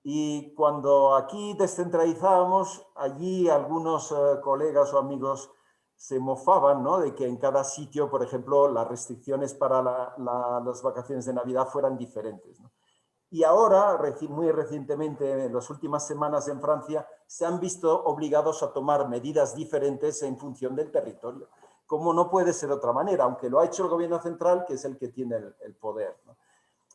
Y cuando aquí descentralizábamos, allí algunos colegas o amigos se mofaban, ¿no?, de que en cada sitio, por ejemplo, las restricciones para las vacaciones de Navidad fueran diferentes, ¿no? Y ahora, muy recientemente, en las últimas semanas en Francia, se han visto obligados a tomar medidas diferentes en función del territorio, como no puede ser de otra manera, aunque lo ha hecho el gobierno central, que es el que tiene el poder, ¿no? O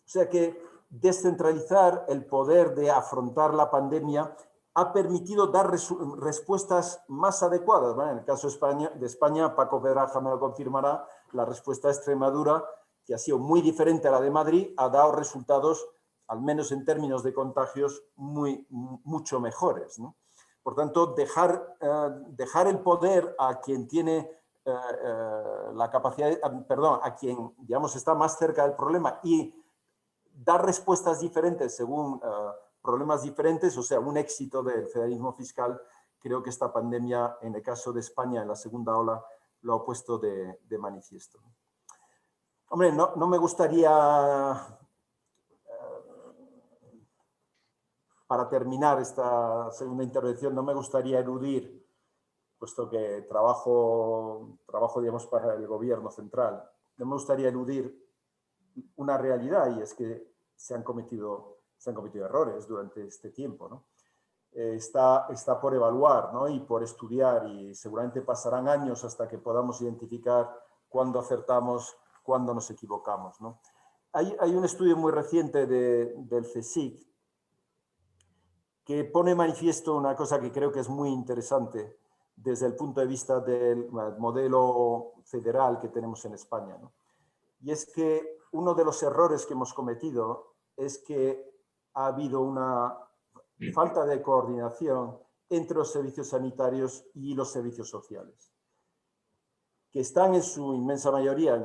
sea que descentralizar el poder de afrontar la pandemia ha permitido dar respuestas más adecuadas, ¿no? En el caso de España, Paco Pedraja me lo confirmará, la respuesta de Extremadura, que ha sido muy diferente a la de Madrid, ha dado resultados, al menos en términos de contagios, mucho mejores, ¿no? Por tanto, dejar el poder a quien tiene la capacidad, a quien, digamos, está más cerca del problema y dar respuestas diferentes según problemas diferentes, o sea, un éxito del federalismo fiscal. Creo que esta pandemia, en el caso de España, en la segunda ola, lo ha puesto de manifiesto. Hombre, no me gustaría, para terminar esta segunda intervención, no me gustaría eludir, puesto que trabajo, digamos, para el gobierno central, no me gustaría eludir una realidad, y es que se han cometido errores durante este tiempo, ¿no? Está por evaluar, ¿no?, y por estudiar, y seguramente pasarán años hasta que podamos identificar cuándo acertamos, cuándo nos equivocamos, ¿no? Hay un estudio muy reciente del CSIC que pone manifiesto una cosa que creo que es muy interesante desde el punto de vista del modelo federal que tenemos en España, ¿no? Y es que uno de los errores que hemos cometido es que ha habido una falta de coordinación entre los servicios sanitarios y los servicios sociales, que están en su inmensa mayoría,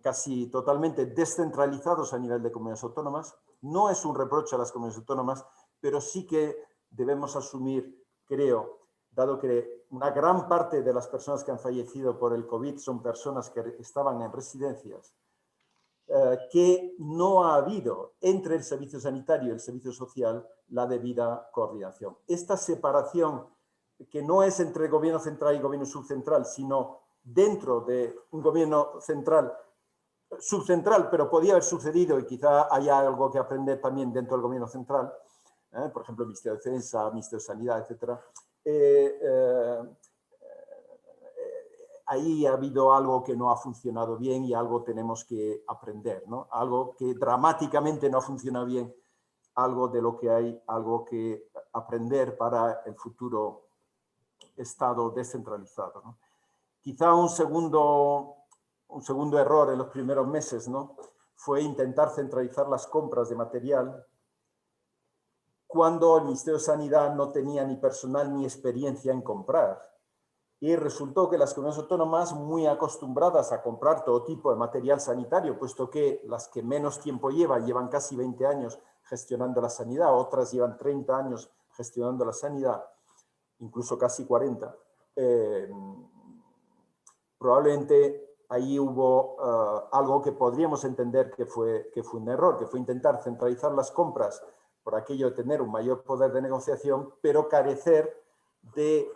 casi totalmente descentralizados a nivel de comunidades autónomas. No es un reproche a las comunidades autónomas, pero sí que debemos asumir, creo, dado que una gran parte de las personas que han fallecido por el COVID son personas que estaban en residencias, que no ha habido entre el servicio sanitario y el servicio social la debida coordinación. Esta separación, que no es entre gobierno central y gobierno subcentral, sino dentro de un gobierno central, subcentral, pero podía haber sucedido y quizá haya algo que aprender también dentro del gobierno central, por ejemplo, el Ministerio de Defensa, el Ministerio de Sanidad, etc. Ahí ha habido algo que no ha funcionado bien y algo tenemos que aprender, ¿no? Algo que dramáticamente no ha funcionado bien, algo de lo que hay, algo que aprender para el futuro Estado descentralizado, ¿no? Quizá un segundo error en los primeros meses, ¿no?, fue intentar centralizar las compras de material cuando el Ministerio de Sanidad no tenía ni personal ni experiencia en comprar. Y resultó que las comunidades autónomas, muy acostumbradas a comprar todo tipo de material sanitario, puesto que las que menos tiempo llevan casi 20 años gestionando la sanidad, otras llevan 30 años gestionando la sanidad, incluso casi 40, probablemente ahí hubo algo que podríamos entender que fue un error, que fue intentar centralizar las compras por aquello de tener un mayor poder de negociación, pero carecer de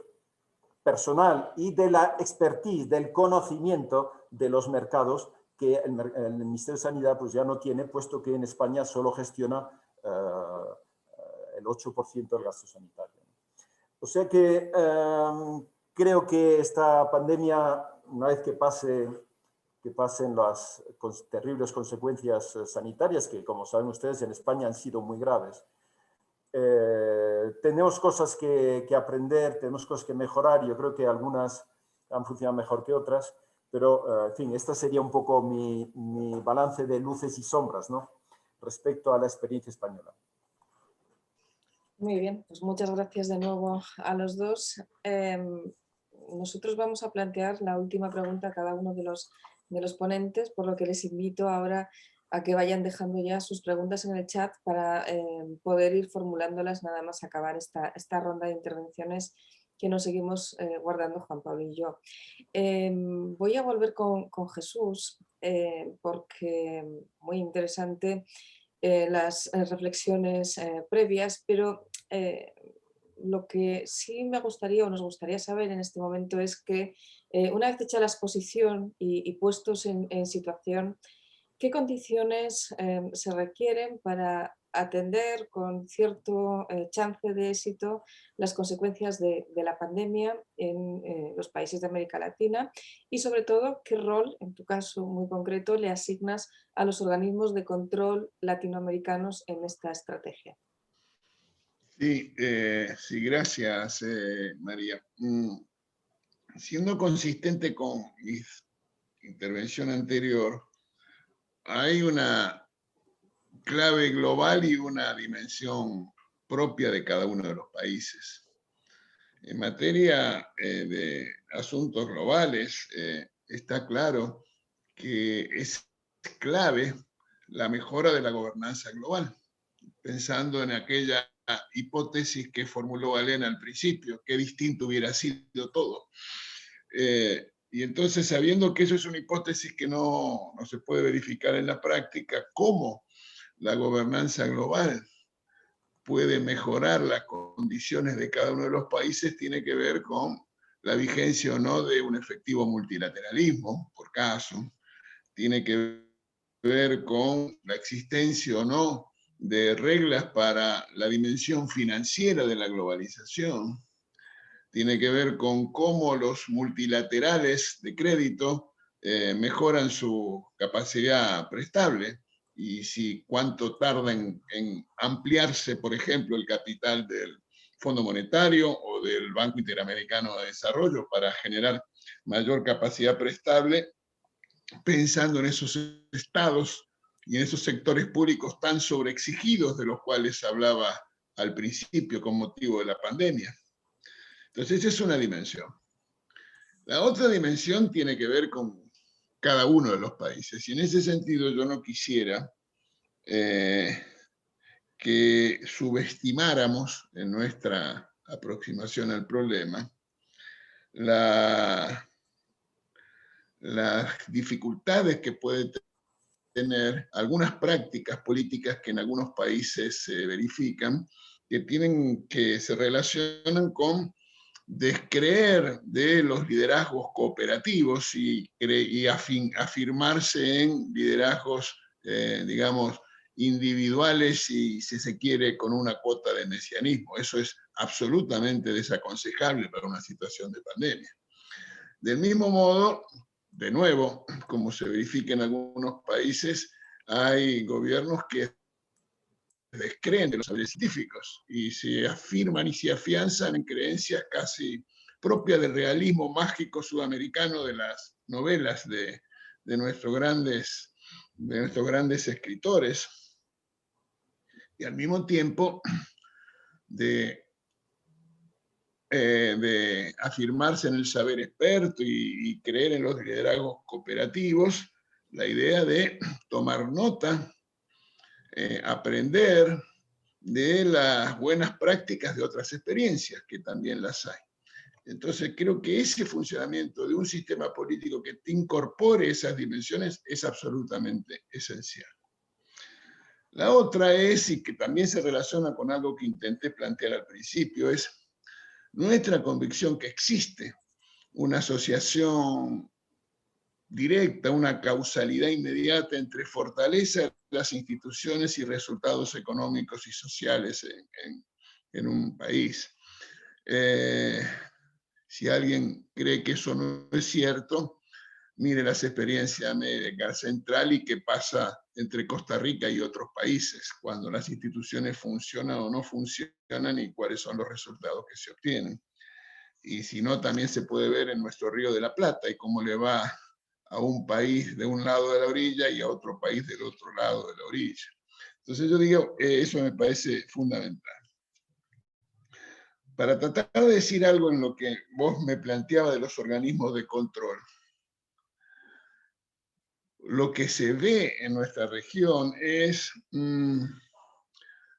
personal y de la expertise, del conocimiento de los mercados que el Ministerio de Sanidad pues ya no tiene, puesto que en España solo gestiona el 8% del gasto sanitario. O sea que creo que esta pandemia, una vez que pasen las terribles consecuencias sanitarias, que como saben ustedes en España han sido muy graves, tenemos cosas que aprender, tenemos cosas que mejorar. Yo creo que algunas han funcionado mejor que otras, pero, en fin, esta sería un poco mi balance de luces y sombras, ¿no?, respecto a la experiencia española. Muy bien, pues muchas gracias de nuevo a los dos. Nosotros vamos a plantear la última pregunta a cada uno de los ponentes, por lo que les invito ahora a que vayan dejando ya sus preguntas en el chat para poder ir formulándolas nada más acabar esta ronda de intervenciones que nos seguimos guardando Juan Pablo y yo. Voy a volver con Jesús porque muy interesante las reflexiones previas, pero lo que sí me gustaría o nos gustaría saber en este momento es que una vez hecha la exposición y puestos en situación, ¿qué condiciones se requieren para atender con cierto chance de éxito las consecuencias de la pandemia en los países de América Latina? Y sobre todo, ¿qué rol, en tu caso muy concreto, le asignas a los organismos de control latinoamericanos en esta estrategia? Sí, sí, gracias, María. Siendo consistente con mi intervención anterior, hay una clave global y una dimensión propia de cada uno de los países. En materia de asuntos globales, está claro que es clave la mejora de la gobernanza global, pensando en aquella hipótesis que formuló Elena al principio, qué distinto hubiera sido todo. Y entonces, sabiendo que eso es una hipótesis que no se puede verificar en la práctica, ¿cómo la gobernanza global puede mejorar las condiciones de cada uno de los países? Tiene que ver con la vigencia o no de un efectivo multilateralismo, por caso. Tiene que ver con la existencia o no de reglas para la dimensión financiera de la globalización. Tiene que ver con cómo los multilaterales de crédito mejoran su capacidad prestable y cuánto tarda en ampliarse, por ejemplo, el capital del Fondo Monetario o del Banco Interamericano de Desarrollo para generar mayor capacidad prestable, pensando en esos estados y en esos sectores públicos tan sobreexigidos de los cuales hablaba al principio con motivo de la pandemia. Entonces, esa es una dimensión. La otra dimensión tiene que ver con cada uno de los países. Y en ese sentido yo no quisiera que subestimáramos en nuestra aproximación al problema las dificultades que puede tener algunas prácticas políticas que en algunos países se verifican, que se relacionan con descreer de los liderazgos cooperativos y afirmarse en liderazgos, digamos, individuales y, si se quiere, con una cuota de mesianismo. Eso es absolutamente desaconsejable para una situación de pandemia. Del mismo modo, de nuevo, como se verifica en algunos países, hay gobiernos que descreen de los saberes científicos y se afirman y se afianzan en creencias casi propias del realismo mágico sudamericano de las novelas de nuestros grandes escritores, y al mismo tiempo de afirmarse en el saber experto y creer en los liderazgos cooperativos, la idea de tomar nota, aprender de las buenas prácticas de otras experiencias, que también las hay. Entonces creo que ese funcionamiento de un sistema político que te incorpore esas dimensiones es absolutamente esencial. La otra es, y que también se relaciona con algo que intenté plantear al principio, es nuestra convicción que existe una asociación directa, una causalidad inmediata entre fortaleza de las instituciones y resultados económicos y sociales en un país. Si alguien cree que eso no es cierto, mire las experiencias de América Central y qué pasa entre Costa Rica y otros países, cuando las instituciones funcionan o no funcionan y cuáles son los resultados que se obtienen. Y si no, también se puede ver en nuestro Río de la Plata y cómo le va a un país de un lado de la orilla y a otro país del otro lado de la orilla. Entonces yo digo, eso me parece fundamental. Para tratar de decir algo en lo que vos me planteabas de los organismos de control, lo que se ve en nuestra región es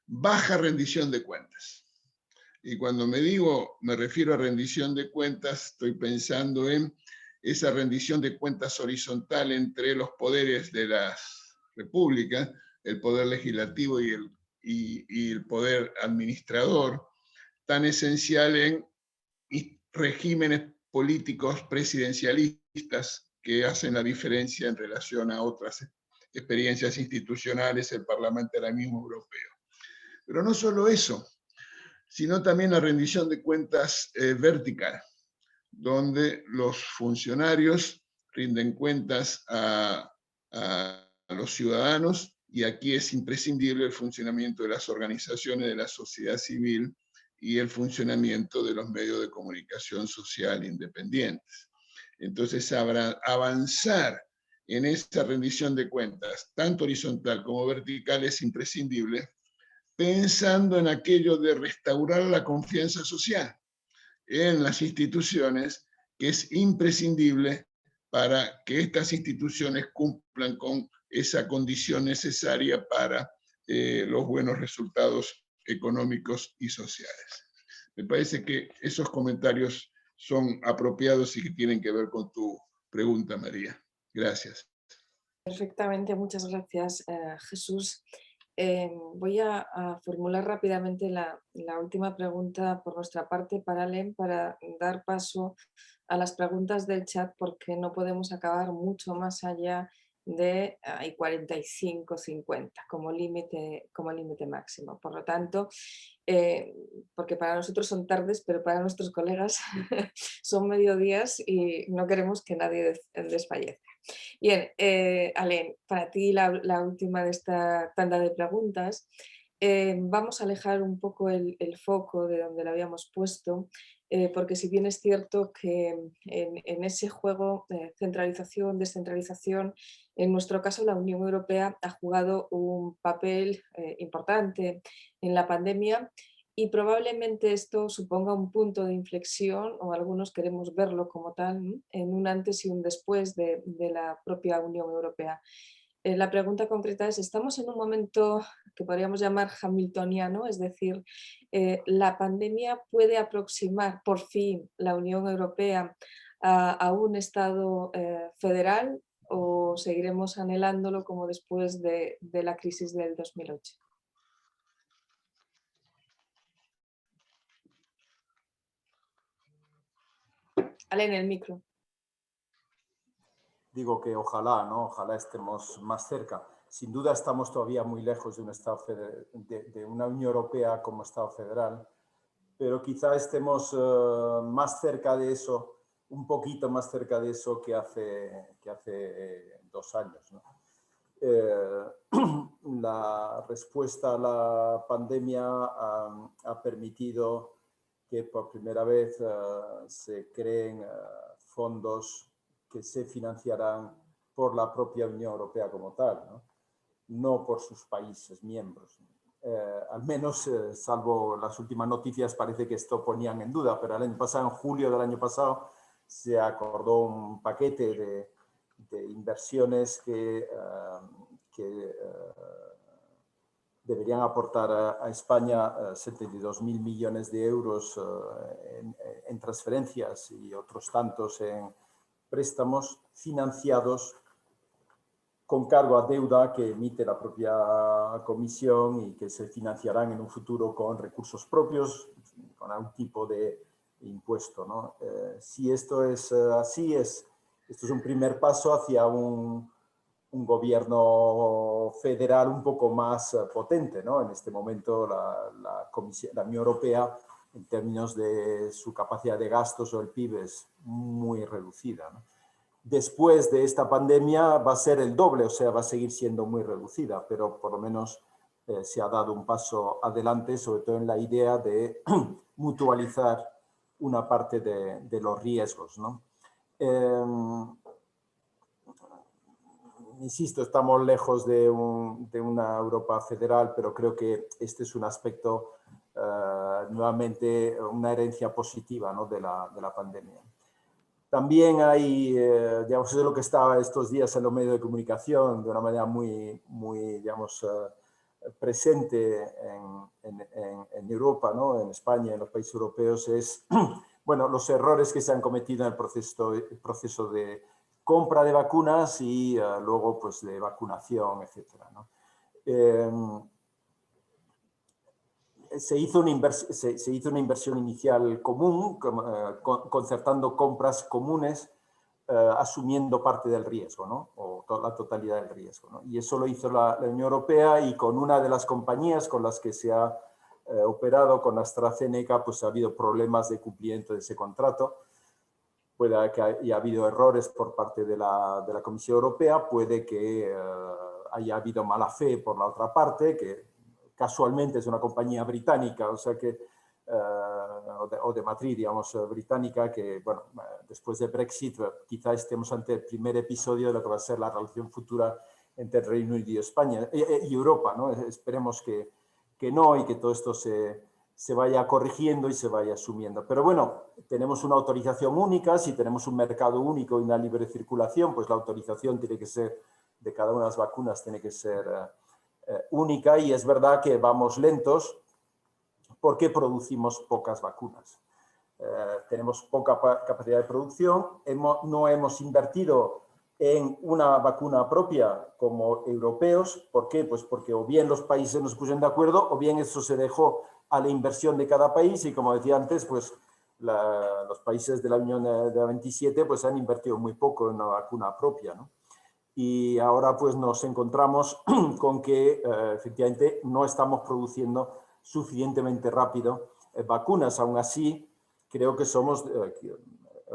baja rendición de cuentas. Y cuando me refiero a rendición de cuentas, estoy pensando en esa rendición de cuentas horizontal entre los poderes de la República, el poder legislativo y el poder administrador, tan esencial en regímenes políticos presidencialistas que hacen la diferencia en relación a otras experiencias institucionales, el parlamentarismo europeo. Pero no solo eso, sino también la rendición de cuentas vertical, donde los funcionarios rinden cuentas a los ciudadanos, y aquí es imprescindible el funcionamiento de las organizaciones de la sociedad civil y el funcionamiento de los medios de comunicación social independientes. Entonces, avanzar en esta rendición de cuentas, tanto horizontal como vertical, es imprescindible, pensando en aquello de restaurar la confianza social en las instituciones, que es imprescindible para que estas instituciones cumplan con esa condición necesaria para los buenos resultados económicos y sociales. Me parece que esos comentarios son apropiados y que tienen que ver con tu pregunta, María. Gracias. Perfectamente, muchas gracias, Jesús. Voy a formular rápidamente la última pregunta por nuestra parte para Len, para dar paso a las preguntas del chat, porque no podemos acabar mucho más allá de 45-50 como límite máximo. Por lo tanto, porque para nosotros son tardes, pero para nuestros colegas son mediodías y no queremos que nadie desfallezca. Bien, Alain, para ti la última de esta tanda de preguntas. Vamos a alejar un poco el foco de donde lo habíamos puesto, porque si bien es cierto que en ese juego de centralización, descentralización, en nuestro caso la Unión Europea ha jugado un papel importante en la pandemia, y probablemente esto suponga un punto de inflexión, o algunos queremos verlo como tal, ¿no?, en un antes y un después de la propia Unión Europea. La pregunta concreta es, ¿estamos en un momento que podríamos llamar hamiltoniano? Es decir, ¿la pandemia puede aproximar por fin la Unión Europea a un Estado federal, o seguiremos anhelándolo como después de la crisis del 2008? Alain, el micro. Digo que ojalá, ¿no? Ojalá estemos más cerca. Sin duda estamos todavía muy lejos de un Estado de una Unión Europea como Estado federal, pero quizá estemos más cerca de eso, un poquito más cerca de eso que hace 2 años, ¿no? La respuesta a la pandemia ha permitido que por primera vez se creen fondos que se financiarán por la propia Unión Europea como tal, no por sus países miembros. Al menos, salvo las últimas noticias, parece que esto ponían en duda, pero el año pasado, en julio del año pasado, se acordó un paquete de inversiones que deberían aportar a España 72.000 millones de euros en transferencias y otros tantos en préstamos financiados con cargo a deuda que emite la propia Comisión y que se financiarán en un futuro con recursos propios, con algún tipo de impuesto, ¿no? Si esto es así, esto es un primer paso hacia un gobierno federal un poco más potente, ¿no? En este momento la Unión Europea, en términos de su capacidad de gastos o el PIB, es muy reducida, ¿no? después de esta pandemia va a ser el doble, o sea, va a seguir siendo muy reducida, pero por lo menos se ha dado un paso adelante, sobre todo en la idea de mutualizar una parte de los riesgos, ¿no? Insisto, estamos lejos de una Europa federal, pero creo que este es un aspecto, nuevamente, una herencia positiva, ¿no?, de la pandemia. También hay, digamos, de lo que estaba estos días en los medios de comunicación de una manera muy digamos, presente en Europa, ¿no?, en España, en los países europeos, es, bueno, los errores que se han cometido en el proceso de compra de vacunas y luego, pues, de vacunación, etcétera, ¿no? Se hizo una inversión inicial común, concertando compras comunes, asumiendo parte del riesgo, ¿no?, o la totalidad del riesgo, ¿no? Y eso lo hizo la Unión Europea, y con una de las compañías con las que se ha operado, con AstraZeneca, pues ha habido problemas de cumplimiento de ese contrato. Puede que haya habido errores por parte de la Comisión Europea, puede que haya habido mala fe por la otra parte, que casualmente es una compañía británica, o sea que, o de matriz, digamos, británica, que, bueno, después de Brexit quizá estemos ante el primer episodio de lo que va a ser la relación futura entre el Reino Unido y España y Europa, ¿no? Esperemos que no, y que todo esto se vaya corrigiendo y se vaya asumiendo. Pero bueno, tenemos una autorización única. Si tenemos un mercado único y una libre circulación, pues la autorización tiene que ser, de cada una de las vacunas, tiene que ser única, y es verdad que vamos lentos porque producimos pocas vacunas. Tenemos poca capacidad de producción, no hemos invertido en una vacuna propia como europeos. ¿Por qué? Pues porque o bien los países nos pusieron de acuerdo, o bien eso se dejó a la inversión de cada país, y como decía antes, pues los países de la Unión de la 27 pues han invertido muy poco en una vacuna propia, ¿no? Y ahora pues nos encontramos con que efectivamente no estamos produciendo suficientemente rápido vacunas. Aún así, creo que somos,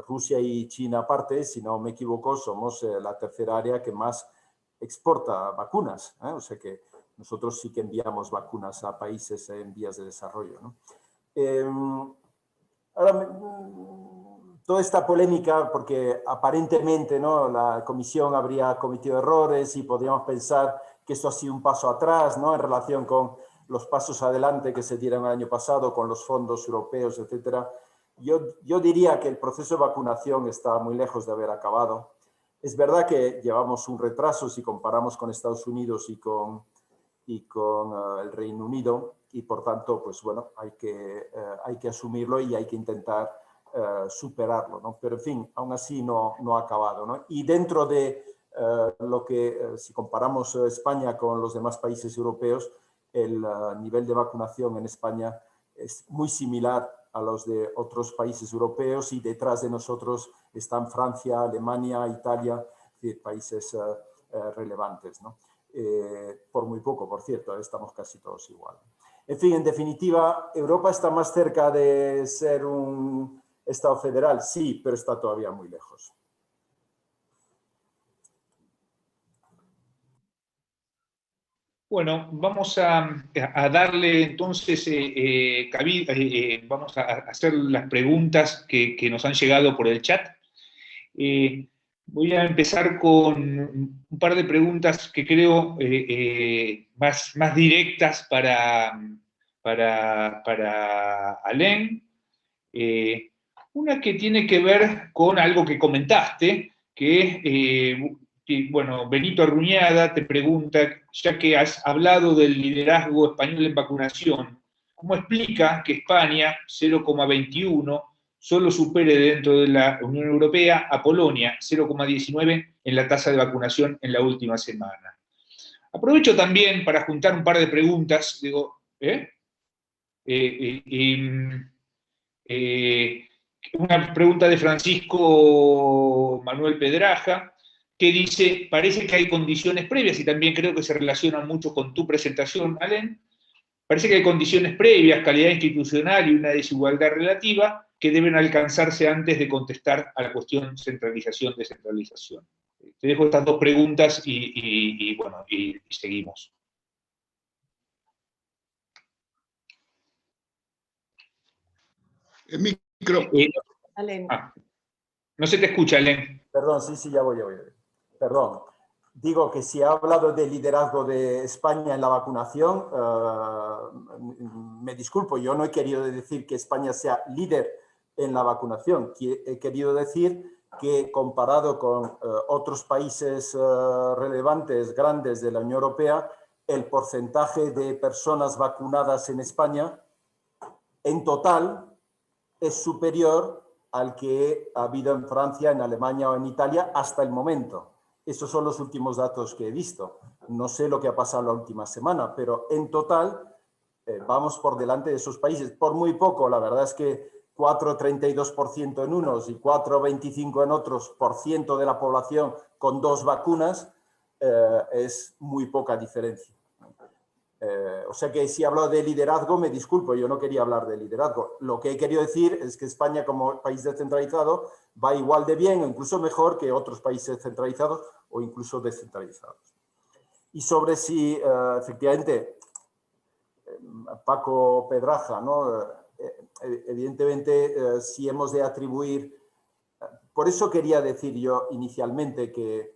Rusia y China aparte, si no me equivoco, somos la tercera área que más exporta vacunas, ¿eh? O sea que nosotros sí que enviamos vacunas a países en vías de desarrollo, ¿no? Ahora, toda esta polémica, porque aparentemente, ¿no?, la Comisión habría cometido errores y podríamos pensar que esto ha sido un paso atrás, ¿no?, en relación con los pasos adelante que se dieron el año pasado con los fondos europeos, etcétera. Yo diría que el proceso de vacunación está muy lejos de haber acabado. Es verdad que llevamos un retraso si comparamos con Estados Unidos y con el Reino Unido, y por tanto, pues bueno, hay que asumirlo y hay que intentar superarlo, ¿no? Pero en fin, aún así no ha acabado, ¿no? Y dentro de lo que, si comparamos España con los demás países europeos, el nivel de vacunación en España es muy similar a los de otros países europeos, y detrás de nosotros están Francia, Alemania, Italia, es decir, países relevantes, ¿no? Por muy poco, por cierto, estamos casi todos igual. En fin, en definitiva, ¿Europa está más cerca de ser un Estado federal? Sí, pero está todavía muy lejos. Bueno, vamos a darle entonces vamos a hacer las preguntas que nos han llegado por el chat. Voy a empezar con un par de preguntas que creo más directas para Alain. Una que tiene que ver con algo que comentaste, que bueno, Benito Arruñada te pregunta, ya que has hablado del liderazgo español en vacunación, ¿cómo explica que España, 0,21, solo supere dentro de la Unión Europea a Polonia, 0,19 en la tasa de vacunación en la última semana? Aprovecho también para juntar un par de preguntas, digo, una pregunta de Francisco Manuel Pedraja, que dice, parece que hay condiciones previas, y también creo que se relacionan mucho con tu presentación, Alain, Parece que hay condiciones previas, calidad institucional y una desigualdad relativa, que deben alcanzarse antes de contestar a la cuestión centralización-descentralización. Te dejo estas dos preguntas y seguimos. El micro. No se te escucha, Alen. Perdón, sí, ya voy. Perdón. Digo que si ha hablado del liderazgo de España en la vacunación, me disculpo, yo no he querido decir que España sea líder en la vacunación. He querido decir que comparado con otros países relevantes, grandes de la Unión Europea, el porcentaje de personas vacunadas en España en total es superior al que ha habido en Francia, en Alemania o en Italia hasta el momento. Esos son los últimos datos que he visto. No sé lo que ha pasado la última semana, pero en total vamos por delante de esos países. Por muy poco, la verdad es que 4,32% en unos y 4,25% en otros por ciento de la población con 2 vacunas es muy poca diferencia. O sea que si hablo de liderazgo, me disculpo, yo no quería hablar de liderazgo. Lo que he querido decir es que España, como país descentralizado, va igual de bien o incluso mejor que otros países centralizados o incluso descentralizados. Y sobre si, efectivamente, Paco Pedraja, ¿no? Evidentemente, si hemos de atribuir... Por eso quería decir yo inicialmente que...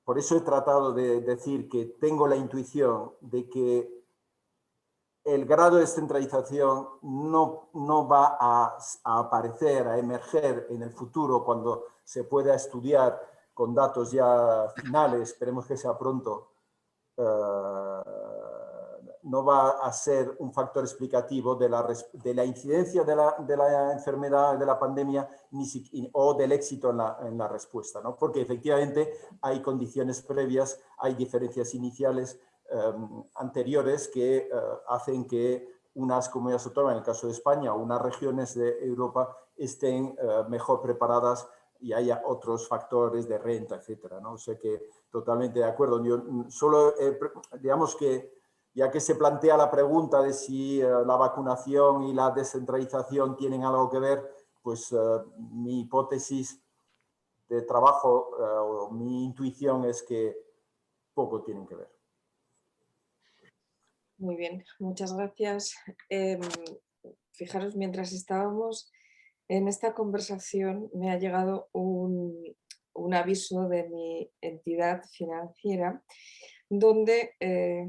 Por eso he tratado de decir que tengo la intuición de que el grado de descentralización no va a aparecer, a emerger en el futuro cuando se pueda estudiar con datos ya finales, esperemos que sea pronto, no va a ser un factor explicativo de la incidencia de la enfermedad, de la pandemia o del éxito en la respuesta, ¿no? Porque efectivamente hay condiciones previas, hay diferencias iniciales anteriores que hacen que unas comunidades autónomas, en el caso de España, o unas regiones de Europa estén mejor preparadas y haya otros factores de renta, etcétera, ¿no? O sea que totalmente de acuerdo. Yo solo, digamos que ya que se plantea la pregunta de si la vacunación y la descentralización tienen algo que ver, pues mi hipótesis de trabajo o mi intuición es que poco tienen que ver. Muy bien, muchas gracias. Fijaros, mientras estábamos en esta conversación me ha llegado un aviso de mi entidad financiera donde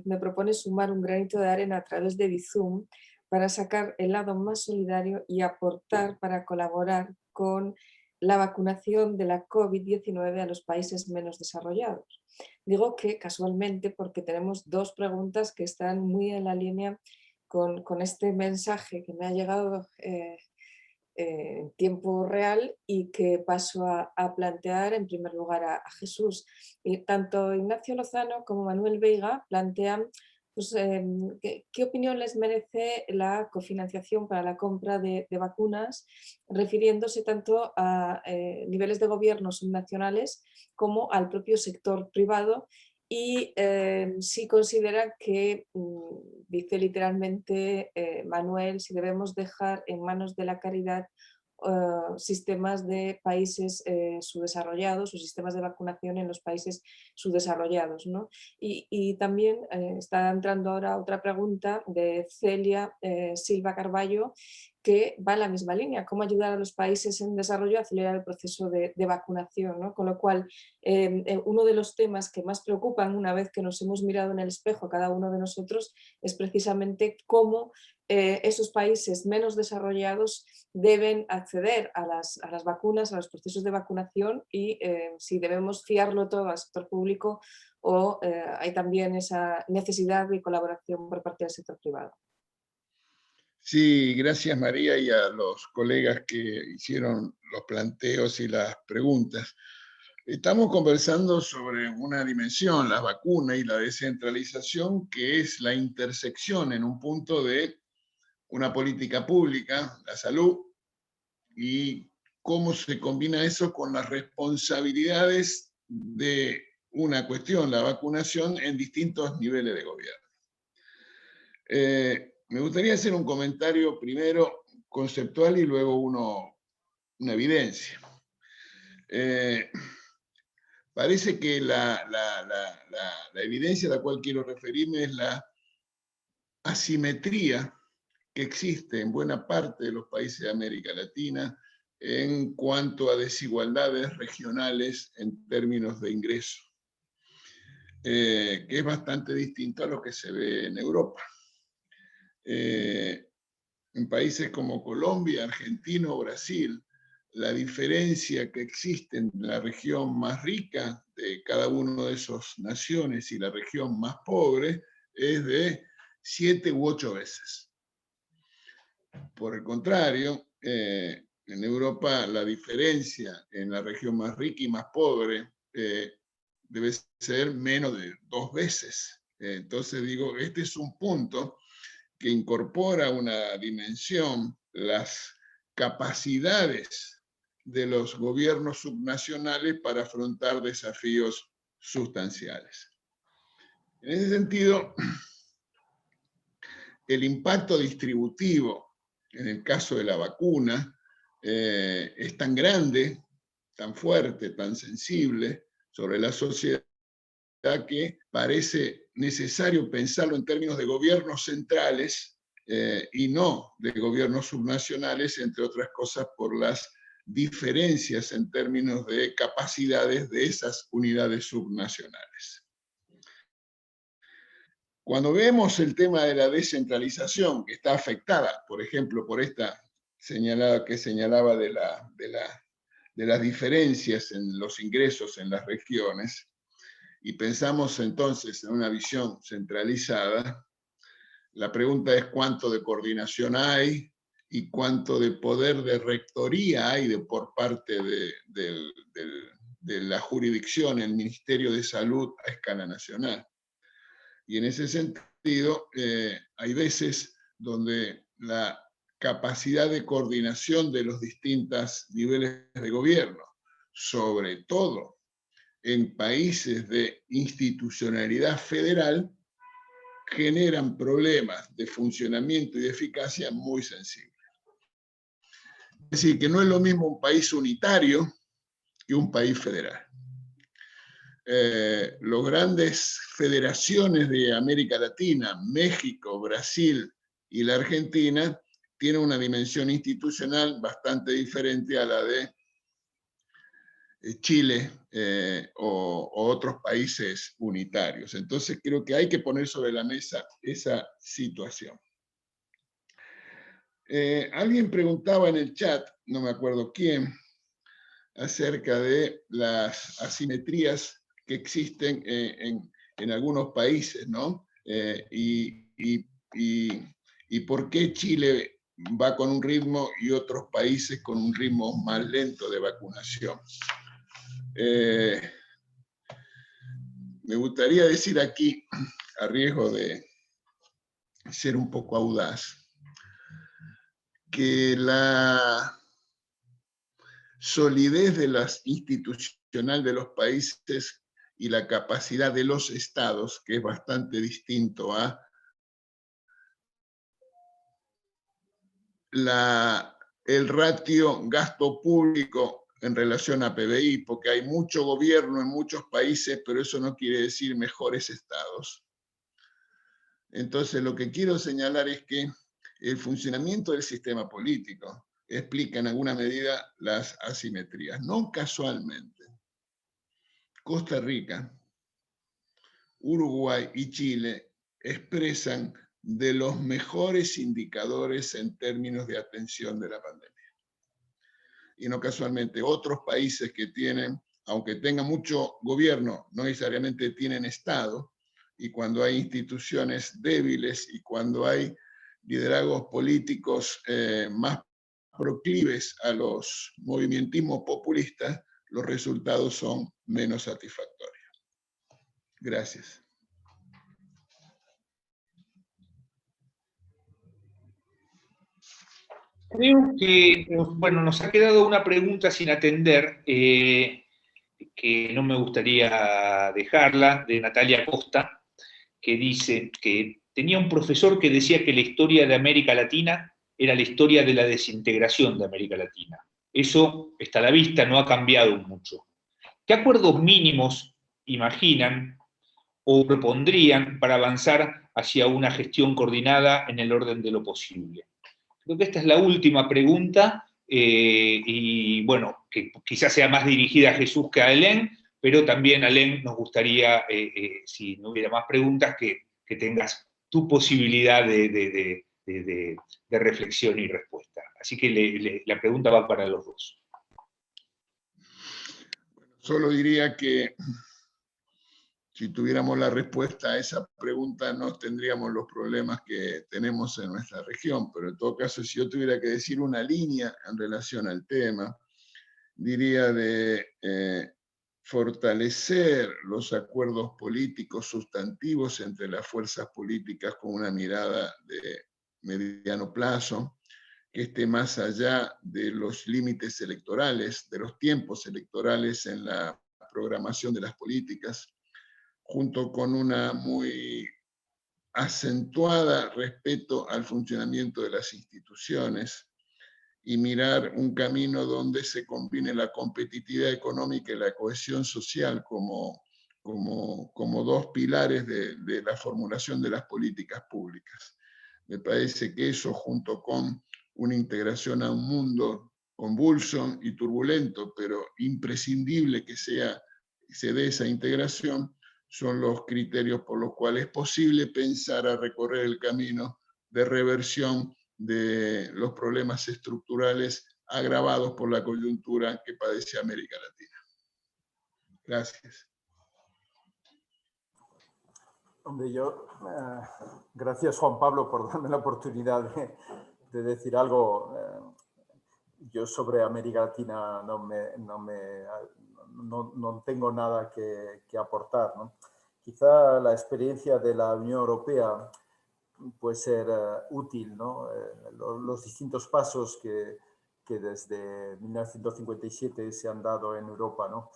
me propone sumar un granito de arena a través de Bizum para sacar el lado más solidario y aportar para colaborar con la vacunación de la COVID-19 a los países menos desarrollados. Digo que casualmente porque tenemos 2 preguntas que están muy en la línea con este mensaje que me ha llegado en tiempo real y que paso a plantear en primer lugar a Jesús. Y tanto Ignacio Lozano como Manuel Veiga plantean pues, ¿qué opinión les merece la cofinanciación para la compra de vacunas, refiriéndose tanto a niveles de gobierno subnacionales como al propio sector privado? Y si considera que, dice literalmente Manuel, si debemos dejar en manos de la caridad sistemas de países subdesarrollados o sistemas de vacunación en los países subdesarrollados, ¿no? Y también está entrando ahora otra pregunta de Celia Silva Carballo, que va en la misma línea, cómo ayudar a los países en desarrollo a acelerar el proceso de vacunación, ¿no? Con lo cual, uno de los temas que más preocupan una vez que nos hemos mirado en el espejo cada uno de nosotros es precisamente cómo esos países menos desarrollados deben acceder a las vacunas, a los procesos de vacunación y si debemos fiarlo todo al sector público o hay también esa necesidad de colaboración por parte del sector privado. Sí, gracias María y a los colegas que hicieron los planteos y las preguntas. Estamos conversando sobre una dimensión, la vacuna y la descentralización, que es la intersección en un punto de una política pública, la salud, y cómo se combina eso con las responsabilidades de una cuestión, la vacunación, en distintos niveles de gobierno. Me gustaría hacer un comentario primero conceptual y luego una evidencia. Parece que la evidencia a la cual quiero referirme es la asimetría que existe en buena parte de los países de América Latina en cuanto a desigualdades regionales en términos de ingreso, que es bastante distinto a lo que se ve en Europa. En países como Colombia, Argentina o Brasil, la diferencia que existe en la región más rica de cada una de esas naciones y la región más pobre es de 7 u 8 veces. Por el contrario, en Europa la diferencia en la región más rica y más pobre debe ser menos de 2 veces. Entonces digo, este es un punto que incorpora una dimensión, las capacidades de los gobiernos subnacionales para afrontar desafíos sustanciales. En ese sentido, el impacto distributivo, en el caso de la vacuna, es tan grande, tan fuerte, tan sensible sobre la sociedad que parece necesario pensarlo en términos de gobiernos centrales y no de gobiernos subnacionales, entre otras cosas por las diferencias en términos de capacidades de esas unidades subnacionales. Cuando vemos el tema de la descentralización, que está afectada, por ejemplo, por esta que señalaba de las diferencias en los ingresos en las regiones, y pensamos entonces en una visión centralizada, la pregunta es cuánto de coordinación hay y cuánto de poder de rectoría hay por parte de la jurisdicción, el Ministerio de Salud a escala nacional. Y en ese sentido, hay veces donde la capacidad de coordinación de los distintos niveles de gobierno, sobre todo en países de institucionalidad federal, generan problemas de funcionamiento y de eficacia muy sensibles. Es decir, que no es lo mismo un país unitario que un país federal. Las grandes federaciones de América Latina, México, Brasil y la Argentina, tienen una dimensión institucional bastante diferente a la de Chile o otros países unitarios. Entonces creo que hay que poner sobre la mesa esa situación. Alguien preguntaba en el chat, no me acuerdo quién, acerca de las asimetrías que existen en algunos países, ¿no? Y por qué Chile va con un ritmo y otros países con un ritmo más lento de vacunación. Me gustaría decir aquí, a riesgo de ser un poco audaz, que la solidez de las institucional de los países y la capacidad de los estados, que es bastante distinto a el ratio gasto público en relación a PBI, porque hay mucho gobierno en muchos países, pero eso no quiere decir mejores estados. Entonces, lo que quiero señalar es que el funcionamiento del sistema político explica en alguna medida las asimetrías. No casualmente, Costa Rica, Uruguay y Chile expresan de los mejores indicadores en términos de atención de la pandemia. Y no casualmente otros países que tienen, aunque tengan mucho gobierno, no necesariamente tienen Estado, y cuando hay instituciones débiles y cuando hay liderazgos políticos más proclives a los movimientismos populistas, los resultados son menos satisfactorios. Gracias. Creo que, bueno, nos ha quedado una pregunta sin atender, que no me gustaría dejarla, de Natalia Costa, que dice que tenía un profesor que decía que la historia de América Latina era la historia de la desintegración de América Latina. Eso está a la vista, no ha cambiado mucho. ¿Qué acuerdos mínimos imaginan o propondrían para avanzar hacia una gestión coordinada en el orden de lo posible? Creo que esta es la última pregunta, y bueno, que quizás sea más dirigida a Jesús que a Helen, pero también, Helen, nos gustaría, si no hubiera más preguntas, que tengas tu posibilidad de reflexión y respuesta. Así que la pregunta va para los dos. Solo diría que si tuviéramos la respuesta a esa pregunta no tendríamos los problemas que tenemos en nuestra región, pero en todo caso, si yo tuviera que decir una línea en relación al tema, diría de fortalecer los acuerdos políticos sustantivos entre las fuerzas políticas con una mirada de mediano plazo, que esté más allá de los límites electorales, de los tiempos electorales en la programación de las políticas, junto con una muy acentuada respeto al funcionamiento de las instituciones y mirar un camino donde se combine la competitividad económica y la cohesión social como dos pilares de la formulación de las políticas públicas. Me parece que eso, junto con una integración a un mundo convulso y turbulento, pero imprescindible que se dé esa integración, son los criterios por los cuales es posible pensar a recorrer el camino de reversión de los problemas estructurales agravados por la coyuntura que padece América Latina. Gracias. Hombre, gracias Juan Pablo por darme la oportunidad de decir algo. Yo sobre América Latina no tengo nada que aportar, ¿no? Quizá la experiencia de la Unión Europea puede ser útil, ¿no? Los distintos pasos que desde 1957 se han dado en Europa, ¿no?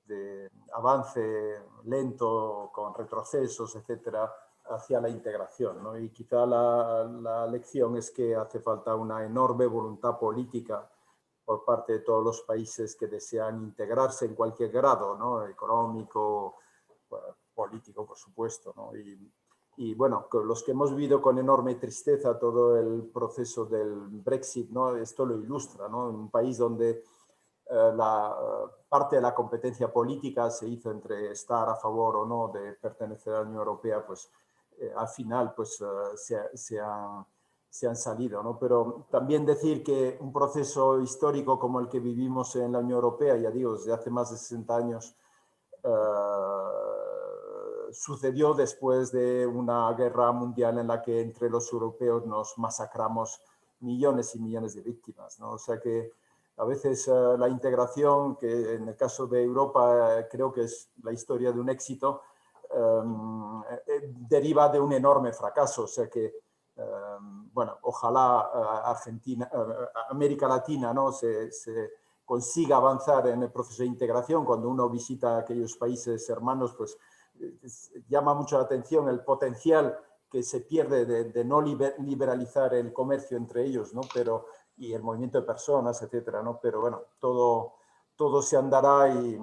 De avance lento, con retrocesos, etcétera, hacia la integración, ¿no? Y quizá la lección es que hace falta una enorme voluntad política por parte de todos los países que desean integrarse en cualquier grado, ¿no? Económico, político, por supuesto, ¿no? Y bueno, los que hemos vivido con enorme tristeza todo el proceso del Brexit, ¿no? Esto lo ilustra, ¿no? En un país donde parte de la competencia política se hizo entre estar a favor o no de pertenecer a la Unión Europea, pues al final pues, se han salido, ¿no? Pero también decir que un proceso histórico como el que vivimos en la Unión Europea, ya digo, desde hace más de 60 años, sucedió después de una guerra mundial en la que entre los europeos nos masacramos millones y millones de víctimas, ¿no? O sea que a veces la integración, que en el caso de Europa creo que es la historia de un éxito, deriva de un enorme fracaso. O sea que, bueno, ojalá América Latina, ¿no? se consiga avanzar en el proceso de integración. Cuando uno visita aquellos países hermanos, pues llama mucho la atención el potencial que se pierde de no liberalizar el comercio entre ellos, ¿no? Y el movimiento de personas, etcétera, ¿no? Pero bueno, todo se andará y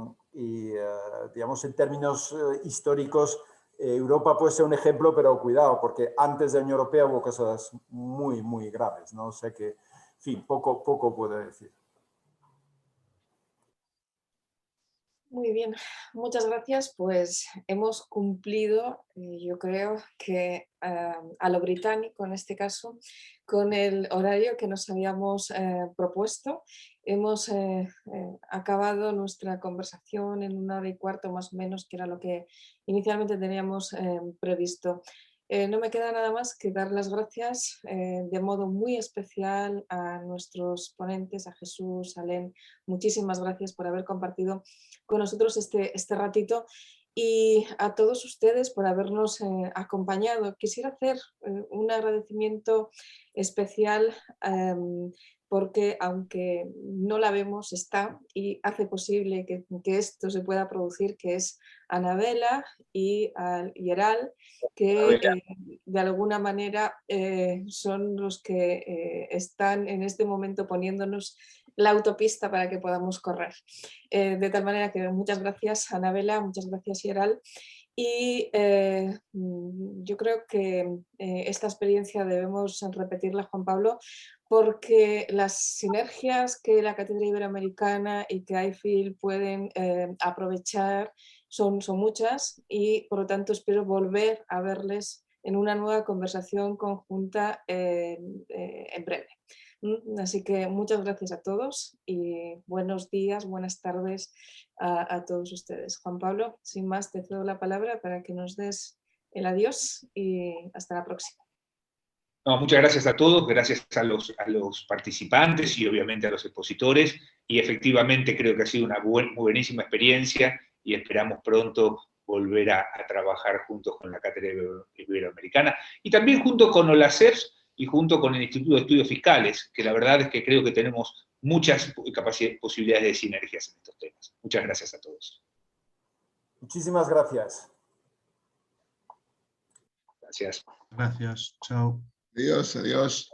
digamos, en términos históricos, Europa puede ser un ejemplo, pero cuidado, porque antes de la Unión Europea hubo cosas muy, muy graves, ¿no? O sea que, en fin, poco puedo decir. Muy bien, muchas gracias. Pues hemos cumplido, yo creo que a lo británico en este caso, con el horario que nos habíamos propuesto. Hemos acabado nuestra conversación en 1 hora y cuarto más o menos, que era lo que inicialmente teníamos previsto. No me queda nada más que dar las gracias de modo muy especial a nuestros ponentes, a Jesús, a Helen. Muchísimas gracias por haber compartido con nosotros este ratito, y a todos ustedes por habernos acompañado. Quisiera hacer un agradecimiento especial porque aunque no la vemos, está y hace posible que esto se pueda producir, que es Anabela y Yeral, que de alguna manera son los que están en este momento poniéndonos la autopista para que podamos correr. De tal manera que muchas gracias, Anabela, muchas gracias, Yeral. Y yo creo que esta experiencia debemos repetirla, Juan Pablo, porque las sinergias que la Cátedra Iberoamericana y que IFIL pueden aprovechar son muchas y por lo tanto espero volver a verles en una nueva conversación conjunta en breve. Así que muchas gracias a todos y buenos días, buenas tardes a todos ustedes. Juan Pablo, sin más te cedo la palabra para que nos des el adiós y hasta la próxima. No, muchas gracias a todos, gracias a los participantes y obviamente a los expositores, y efectivamente creo que ha sido una buenísima experiencia y esperamos pronto volver a trabajar juntos con la Cátedra Iberoamericana y también junto con OLACERS y junto con el Instituto de Estudios Fiscales, que la verdad es que creo que tenemos muchas posibilidades de sinergias en estos temas. Muchas gracias a todos. Muchísimas gracias. Gracias. Gracias, chao. Adiós, adiós.